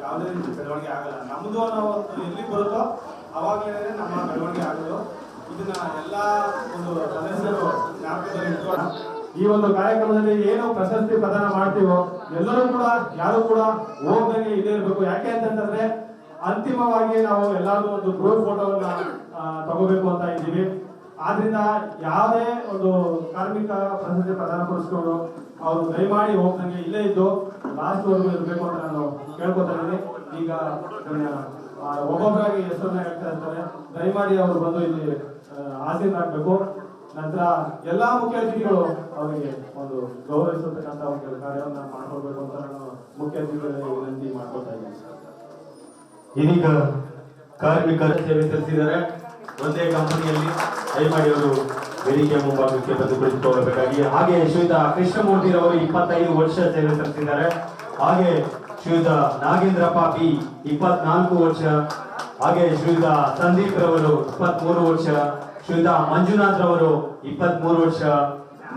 ಯಾವುದೇ ರೀತಿ ಬೆಳವಣಿಗೆ ಆಗಲ್ಲ. ನಮ್ದು ನಾವು ಎಲ್ಲಿ ಬರುತ್ತೋ ಅವಾಗಲೇ ನಮ್ಮ ಬೆಳವಣಿಗೆ ಆಗೋದು. ಇದನ್ನ ಎಲ್ಲ ಒಂದು ಸದಸ್ಯರು ಜ್ಞಾಪಕದಲ್ಲಿ ಇಟ್ಕೊಳ್ಳೋಣ. ಈ ಒಂದು ಕಾರ್ಯಕ್ರಮದಲ್ಲಿ ಏನು ಪ್ರಶಸ್ತಿ ಪ್ರದಾನ ಮಾಡ್ತೀವೋ ಎಲ್ಲರೂ ಕೂಡ ಯಾರು ಕೂಡ ಹೋಗದಂಗೆ ಇದೇ ಇರಬೇಕು. ಯಾಕೆ ಅಂತಂದ್ರೆ ಅಂತಿಮವಾಗಿ ನಾವು ಎಲ್ಲಾದ್ರೂ ಒಂದು ಗ್ರೂಪ್ ಫೋಟೋವನ್ನ ತಗೋಬೇಕು ಅಂತ ಇದ್ದೀವಿ. ಆದ್ರಿಂದ ಯಾವುದೇ ಒಂದು ಕಾರ್ಮಿಕ ಪ್ರಶಸ್ತಿ ಪ್ರದಾನ ಪಡಿಸ್ಕೊಂಡು ಅವರು ದಯಮಾಡಿ ಹೋಗ್ದಂಗೆ ಇಲ್ಲೇ ಇದ್ದು ಲಾಸ್ಟ್ ವರ್ಗು ಇರಬೇಕು ಅಂತ ನಾನು ಕೇಳ್ಕೊತಾ ಇದ್ದೀನಿ. ಈಗ ಒಬ್ಬೊಬ್ಬರಾಗಿ ಹೆಸರನ್ನ ಹೇಳ್ತಾ ಇರ್ತಾರೆ. ದಯಮಾಡಿ ಅವರು ಬಂದು ಇಲ್ಲಿ ಹಾಜರಾಗಬೇಕು. ನಂತರ ಎಲ್ಲಾ ಮುಖ್ಯ ಅತಿಥಿಗಳು ಅವರಿಗೆ ಒಂದು ಗೌರವಿಸತಕ್ಕಂತ ಒಂದು ಕಾರ್ಯವನ್ನ ಮಾಡ್ಕೊಳ್ಬೇಕು ಅಂತ ನಾನು ಮುಖ್ಯ ಅತಿಥಿಗಳಿಗೆ ವಿನಂತಿ ಮಾಡ್ಕೊಳ್ತಾ ಇದ್ದೀನಿ. ಇದೀಗ ಕಾರ್ಮಿಕರ ಸೇವೆ ಸಲ್ಲಿಸಿದ್ದಾರೆ. ಒಂದೇ ಕಂಪನಿಯಲ್ಲಿ ದಯಮಾಡಿ ಅವರು ವೇದಿಕೆ ಮುಂಭಾಗಕ್ಕೆ ಬಂದು ಕುಳಿತುಕೊಳ್ಳಬೇಕಾಗಿ. ಹಾಗೆ ಶ್ರೀಯುತ ಕೃಷ್ಣಮೂರ್ತಿರವರು 25 ವರ್ಷ ಸೇವೆ ಸಲ್ಲಿಸಿದ್ದಾರೆ. ಹಾಗೆ ಶ್ರೀಯುತ ನಾಗೇಂದ್ರಪ್ಪ ಬಿ 24 ವರ್ಷ. ಹಾಗೆ ಶ್ರೀಯುತ ಸಂದೀಪ್ ರವರು 23 ವರ್ಷ. ಶ್ರೀಯುತ ಮಂಜುನಾಥ್ ರವರು 23 ವರ್ಷ.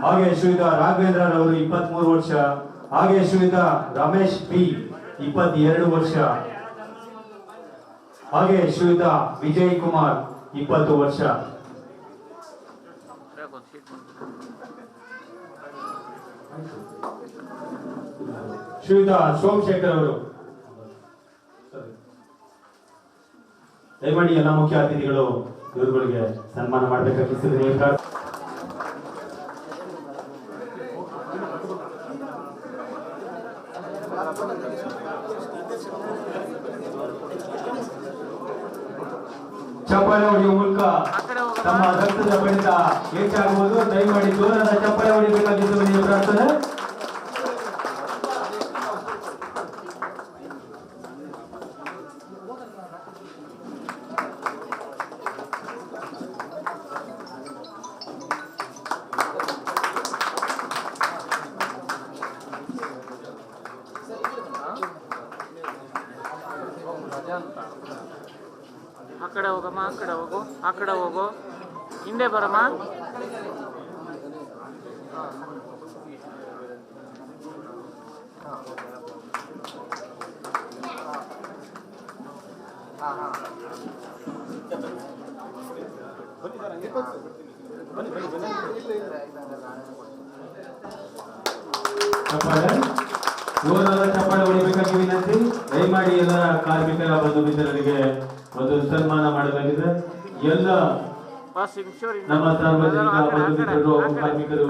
ಹಾಗೆ ಶ್ರೀಯುತ ರಾಘವೇಂದ್ರ ರವರು 23 ವರ್ಷ. ಹಾಗೆ ಶ್ರೀಯುತ ರಮೇಶ್ ಬಿ 22 ವರ್ಷ. ಹಾಗೆ ಶ್ರೀಯುತ ವಿಜಯ್ ಕುಮಾರ್ 20 ವರ್ಷ. ಶ್ರೀಯುತ ಸೋಮಶೇಖರ್ ಅವರು. ದಯಮಾಡಿ ಎಲ್ಲ ಮುಖ್ಯ ಅತಿಥಿಗಳು ಇವರುಗಳಿಗೆ ಸನ್ಮಾನ ಮಾಡಬೇಕಾಗಿತ್ತು. ಚಪ್ಪಾಳೆ ಹೊಡೆಯುವ ಮೂಲಕ ತಮ್ಮ ರಕ್ತದ ಬಡಿತ ಹೆಚ್ಚಾಗುವುದು. ದಯಮಾಡಿ ಜೋರಾದ ಚಪ್ಪಾಳೆ ಹೊಡಿಬೇಕಾಗಿದ್ದು ನಿಮ್ಮ ಪ್ರಾರ್ಥನೆ. ಆ ಕಡೆ ಹೋಗಮ್ಮ, ಆ ಕಡೆ ಹೋಗು, ಆ ಕಡೆ ಹೋಗು, ಹಿಂದೆ ಬರಮ್ಮ. ಜೋರಾದ ಚಪ್ಪಾಳೆ ಹೊಡಿಬೇಕಾಗಿ ವಿನಂತಿ. ದಯಮಾಡಿ ಎಲ್ಲ ಕಾರ್ಮಿಕರ ಬಂಧು ಮಿತ್ರರಿಗೆ ಒಂದು ಸನ್ಮಾನ ಮಾಡಲಾಗಿದೆ. ಎಲ್ಲ ನಮ್ಮ ಸಾರ್ವಜನಿಕ ಬಂಧು ಮಿತ್ರರು ಹಾಗೂ ಕಾರ್ಮಿಕರು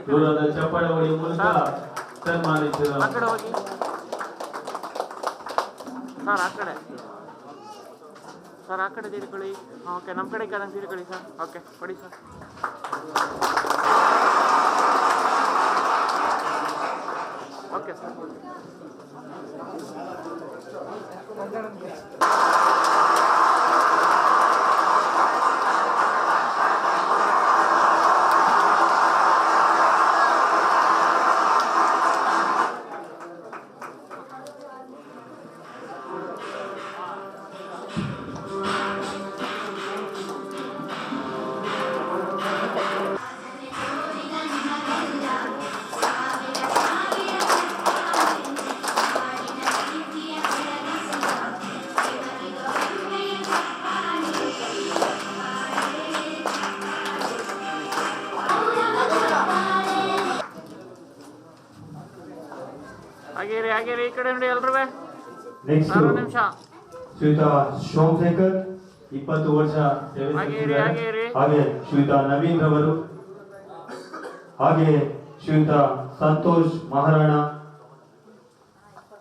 ಜೋರಾದ ಚಪ್ಪಾಳೆ ಹೊಡೆಯುವ ಮೂಲಕ ಸನ್ಮಾನಿಸಿದ. ಸರ್ ಆ ಕಡೆ, ಸರ್ ಆ ಕಡೆ ತಿರ್ಕೊಳ್ಳಿ. ಓಕೆ, ನಮ್ಮ ಕಡೆ ಕಡೆ ತಿರ್ಕೊಳ್ಳಿ ಸರ್. ಓಕೆ, ಕೊಡಿ ಸರ್. Okay sir. ಈ ಕಡೆ ನೋಡಿ ಎಲ್ರೂ ನೆಕ್ಸ್ಟ್ ನಿಮಿಷ ಶ್ರೀಯುತ ಸೋಮಶೇಖರ್ 20 ವರ್ಷ ಸೇವೆ ಸಲ್ಲಿಸಿದ್ದಾರೆ. ಹಾಗೆ ಶ್ರೀಯುತ ನವೀನ್ ರವರು, ಹಾಗೆ ಶ್ರೀಯುತ ಸಂತೋಷ್ ಮಹಾರಾಣ,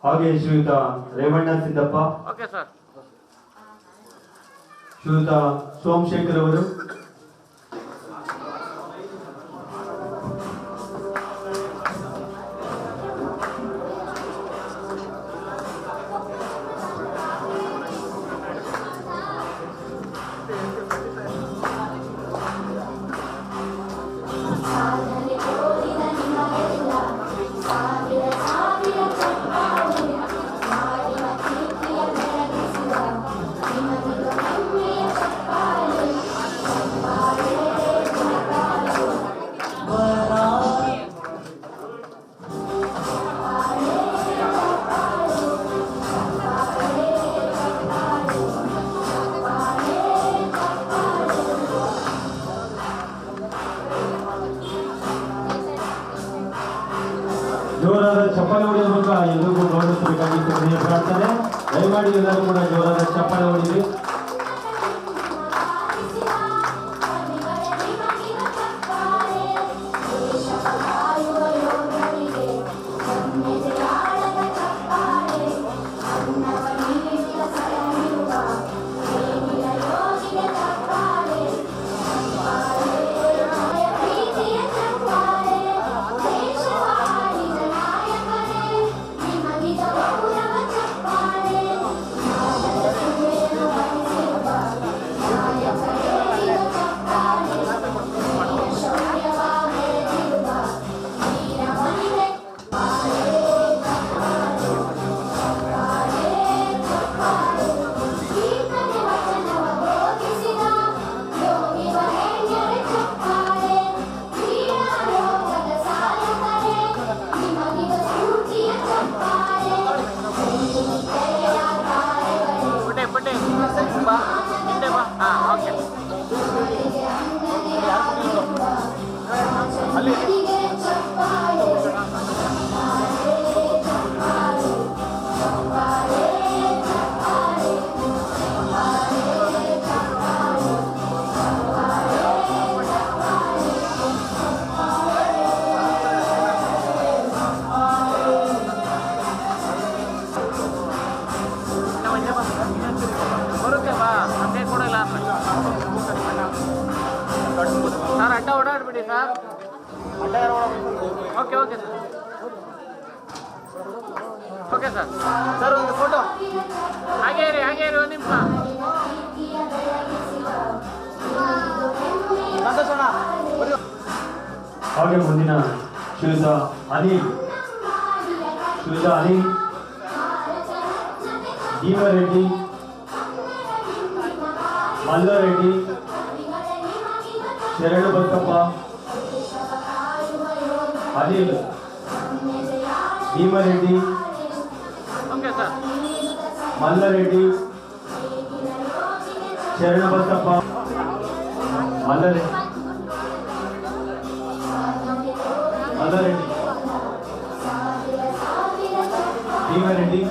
ಹಾಗೆ ಶ್ರೀಯುತ ರೇವಣ್ಣ ಸಿದ್ದಪ್ಪ, ಓಕೆ ಸರ್. ಶ್ರೀಯುತ ಸೋಮಶೇಖರ್ ಅವರು, ಜೋರಾದ ಚಪ್ಪಾಳೆ ಹೊಡೆಯುವ ಮೂಲಕ ಎಲ್ಲರಿಗೂ ಗೌರವಿಸಬೇಕಾಗಿತ್ತು ಮನೆಯ ಪ್ರಾರ್ಥನೆ. ದಯಮಾಡಿ ಎಲ್ಲರೂ ಕೂಡ ಜೋರಾದ ಚಪ್ಪಾಳೆ ಹೊಡೆಯಿರಿ. ಸರ್ ಅಡ್ಡ ಓಡಾಡ್ಬಿಡಿ sir. Okay okay sir. Okay sir. Sir ಒಂದು ಫೋಟೋ ಹಾಗೆ ಇರಿ ಒಂದು ನಿಮಿಷ. ಹಾಗೆ ಮುಂದಿನ ಶ್ರೀಯುತ Anil Bhimareddy, Mallareddy, Sharana Basappa, Anil Bhimareddy, okay sir. Mallareddy, Sharana Basappa, Mallareddy, Bhimareddy,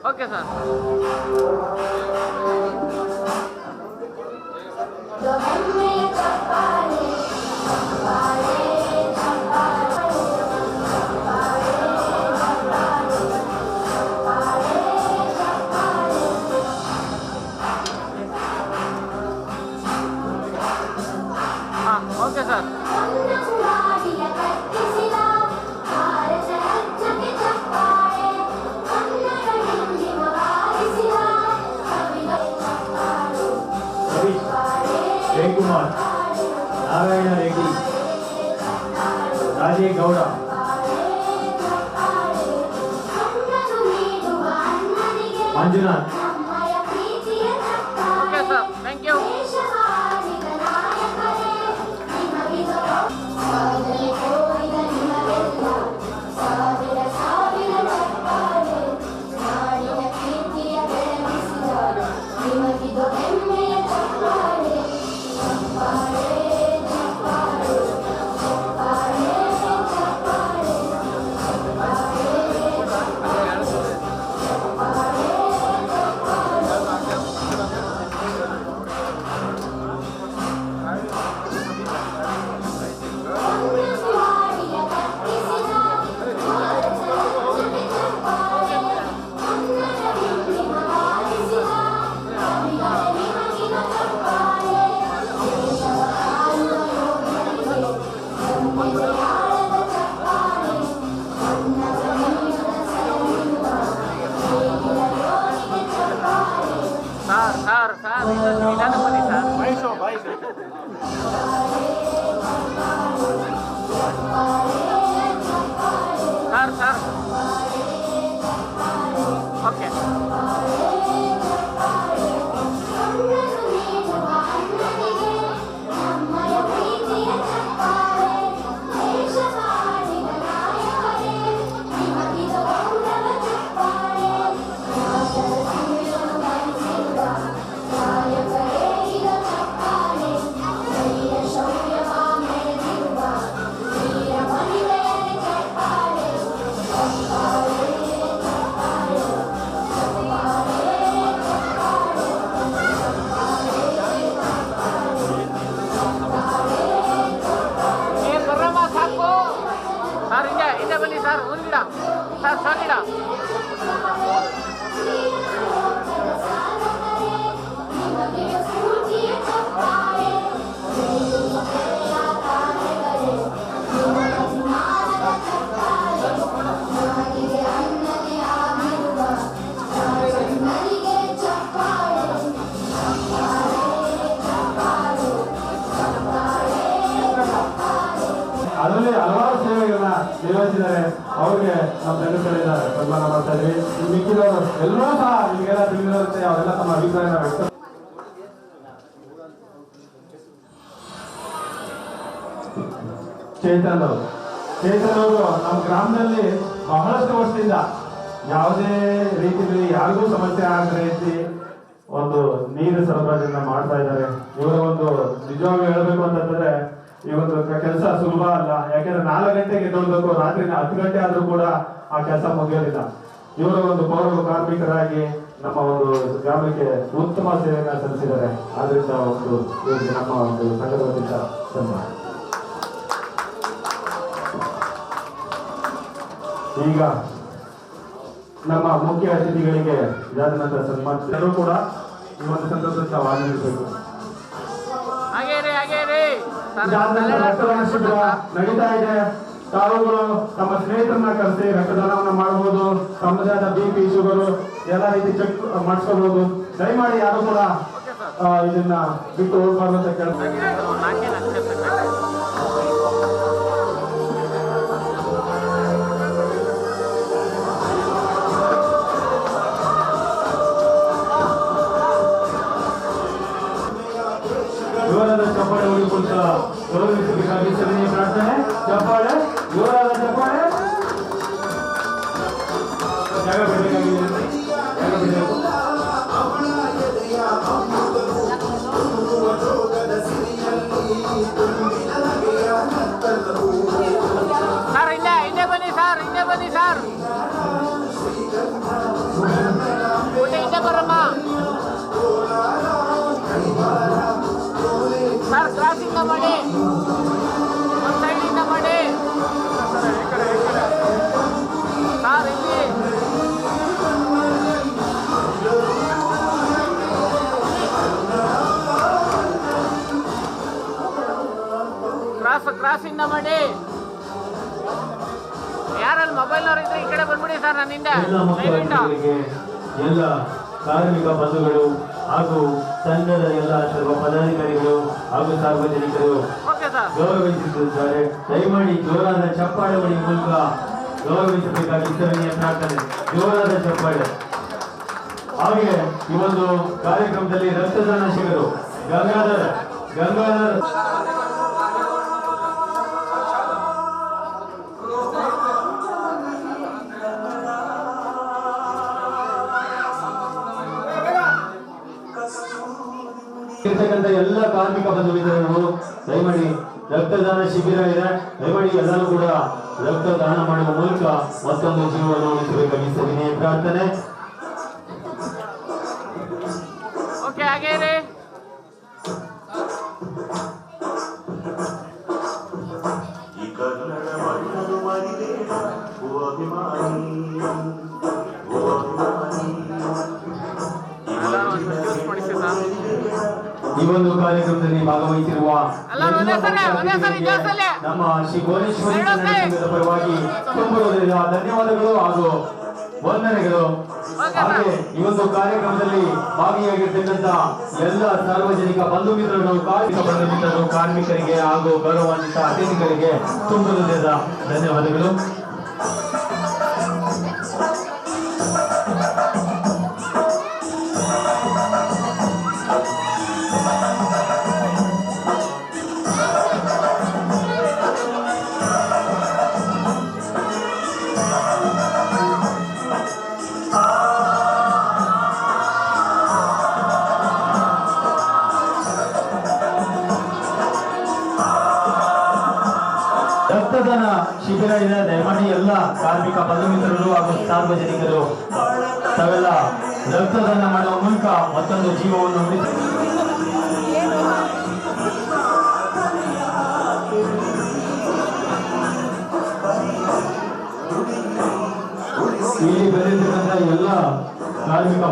okay sir. Okay sir. Kumar, Narayana Reddy, Rajegowda, Manjunath. Okay sir, thank you. Sir ನಿಧಾನ ಬನ್ನಿ ಸರ್. Sir okay. ಹಿಂದೆ ಬನ್ನಿ ಸರ್. ಒಂದು ಗಿಡ ಸರ್, ಸರ್ ಗಿಡ. ಅದರಲ್ಲಿ ಹಲವಾರು ಸೇವೆಗಳನ್ನ ನಿರ್ವಹಿಸಿದ್ದಾರೆ. ಅವ್ರಿಗೆ ನಮ್ಮ ಸದಸ್ಯರಿದ್ದಾರೆ ಸನ್ಮಾನ ಮಾಡ್ತಾ ಇದ್ವಿ. ಮಿಕ್ಕಿದವರು ಎಲ್ಲರೂ ಸಹ ನಿಮಗೆಲ್ಲ ತಿಳಿದಿರುತ್ತೆ, ಅವರೆಲ್ಲ ತಮ್ಮ ಅಭಿಪ್ರಾಯನ ವ್ಯಕ್ತ. ಚೇತನ್ ಅವರು ನಮ್ಮ ಗ್ರಾಮದಲ್ಲಿ ಬಹಳಷ್ಟು ವರ್ಷದಿಂದ ಯಾವುದೇ ರೀತಿಯಲ್ಲಿ ಯಾರಿಗೂ ಸಮಸ್ಯೆ ಆಗದ ರೀತಿ ಒಂದು ನೀರು ಸರಬರಾಜನ್ನ ಮಾಡ್ತಾ ಇದ್ದಾರೆ. ಇವರ ಒಂದು ನಿಜವಾಗಿ ಹೇಳಬೇಕು ಅಂತಂದ್ರೆ ಈ ಒಂದು ಕೆಲಸ ಸುಲಭ ಅಲ್ಲ. ಯಾಕೆಂದ್ರೆ 4 ಗಂಟೆಗೆ ಎದ್ದೇಳಬೇಕು, ರಾತ್ರಿ 10 ಗಂಟೆ ಆದ್ರೂ ಕೂಡ ಆ ಕೆಲಸ ಮುಗಿಯೋದಿಲ್ಲ. ಇವರ ಒಂದು ಪೌರ ಕಾರ್ಮಿಕರಾಗಿ ನಮ್ಮ ಒಂದು ಗ್ರಾಮಕ್ಕೆ ಉತ್ತಮ ಸೇವೆಯನ್ನು ಸಲ್ಲಿಸಿದ್ದಾರೆ. ಆದ್ರಿಂದ ಒಂದು ಇವರಿಗೆ ನಮ್ಮ ಒಂದು ಸಂಘದ ವತಿಯಿಂದ ಸನ್ಮಾನ. ಈಗ ನಮ್ಮ ಮುಖ್ಯ ಅತಿಥಿಗಳಿಗೆ ಇದಾದ ನಂತರ ಸನ್ಮಾನಿಸಿದರು ಕೂಡ ಈ ಒಂದು ಸಂದರ್ಭದಲ್ಲಿ ನಾವು ಆಗಮಿಸಬೇಕು. ರಕ್ತದಾನ ಶಿಬಿರ ನಡೀತಾ ಇದೆ. ತಾವುಗಳು ತಮ್ಮ ಸ್ನೇಹಿತರನ್ನ ಕರೆಸಿ ರಕ್ತದಾನವನ್ನ ಮಾಡಬಹುದು. ತಮ್ಮದೇ ಆದ BP, ಶುಗರು ಎಲ್ಲ ರೀತಿ ಚೆಕ್ ಮಾಡಿಸ್ಕೋಬಹುದು. ದಯಮಾಡಿ ಯಾರು ಕೂಡ ಇದನ್ನ ಬಿಟ್ಟು ಹೋಗ್ಬಾರ್ದು ಅಂತ ಕೇಳ್ತಾರೆ. ಜೋರಾದ ಚಪ್ಪಾಳೆ ಹೊಡಿಕೊಂತ ಗೌರವಿಸಬೇಕಾಗಿ ಸಭೆಯ ಪ್ರಾರ್ಥನೆ. ಚಪ್ಪಾಳೆ, ಜೋರಾದ ಚಪ್ಪಾಳೆ. ಜಾಗ ಬಿಡಬೇಕಾಗಿದೆ, ಜಾಗ ಬಿಡಬೇಕು. ಸರ್ ಹಿಂದೆ ಬನ್ನಿ ಸರ್, ಹಿಂದೆ ಬನ್ನಿ ಸರ್. ಹಿಂದೆ ಬರಮ್ಮ ಸರ್. ಕ್ರಾಸಿಂಗ್ ಮಾಡಿ, ಒಂದು ಸೈಡಿಂದ ಮಾಡಿ ಸರ್. ಇಲ್ಲಿ ಕ್ರಾಸಿಂದ ಮಾಡಿ. ಯಾರಲ್ಲಿ ಮೊಬೈಲ್ನವ್ರು ಇದ್ರೆ ಈ ಕಡೆ ಬಂದ್ಬಿಡಿ ಸರ್. ನನ್ನಿಂದ ಎಲ್ಲ ಕಾರ್ಮಿಕ ಬಂಧುಗಳು ಹಾಗೂ ಸಂಘದ ಎಲ್ಲ ಸರ್ವ ಪದಾಧಿಕಾರಿಗಳು ಹಾಗೂ ಸಾರ್ವಜನಿಕರು ಗೌರವಿಸುತ್ತಿದ್ದಾರೆ. ದಯಮಾಡಿ ಜೋರಾದ ಚಪ್ಪಾಳೆ ಹೊಡಿ ಮೂಲಕ ಗೌರವಿಸಬೇಕಾಗಿ ಸರಣಿಯ ಪ್ರಾರ್ಥನೆ. ಜೋರಾದ ಚಪ್ಪಾಳೆ. ಹಾಗೆ ಈ ಒಂದು ಕಾರ್ಯಕ್ರಮದಲ್ಲಿ ರಕ್ತದಾನ ಶಿಬಿರ ಗಂಗಾಧರ್ ಇರ್ತಕ್ಕಂಥ ಎಲ್ಲ ಕಾರ್ಮಿಕ ಬಂಧು ಮಿತ್ರರು ದಯಮಾಡಿ ರಕ್ತದಾನ ಶಿಬಿರ ಇದೆ. ದಯಮಾಡಿ ಎಲ್ಲರೂ ಕೂಡ ರಕ್ತದಾನ ಮಾಡುವ ಮೂಲಕ ಮತ್ತೊಂದು ಜೀವವನ್ನು ಉಳಿಸಬೇಕಾಗಿ ಸವಿನಯ ಪ್ರಾರ್ಥನೆ. ಈ ಒಂದು ಕಾರ್ಯಕ್ರಮದಲ್ಲಿ ಭಾಗವಹಿಸಿರುವ ನಮ್ಮ ಶ್ರೀ ಭುವನೇಶ್ವರಿ ಸಂಘದ ಪರವಾಗಿ ತುಂಬ ಧನ್ಯವಾದಗಳು ಹಾಗೂ ವಂದನೆಗಳು. ಹಾಗೆ ಈ ಒಂದು ಕಾರ್ಯಕ್ರಮದಲ್ಲಿ ಭಾಗಿಯಾಗಿರ್ತಕ್ಕಂಥ ಎಲ್ಲ ಸಾರ್ವಜನಿಕ ಬಂಧು ಮಿತ್ರರು, ಕಾರ್ಮಿಕ ಬಂಧು ಮಿತ್ರರು, ಕಾರ್ಮಿಕರಿಗೆ ಹಾಗೂ ಗೌರವಾನ್ವಿತ ಅತಿಥಿಗಳಿಗೆ ತುಂಬ ಧನ್ಯವಾದಗಳು. ರಕ್ತದಾನ ಶಿಬಿರ ಇದೆ. ದಯಮಾಡಿ ಎಲ್ಲ ಕಾರ್ಮಿಕ ಬಂಧು ಮಿತ್ರರು ಹಾಗೂ ಸಾರ್ವಜನಿಕರು ತಾವೆಲ್ಲ ರಕ್ತದಾನ ಮಾಡುವ ಮೂಲಕ ಮತ್ತೊಂದು ಜೀವವನ್ನು ಉಳಿಸಿ ಇಲ್ಲಿ ಬಂದಿರ್ತಕ್ಕಂಥ ಎಲ್ಲ ಕಾರ್ಮಿಕ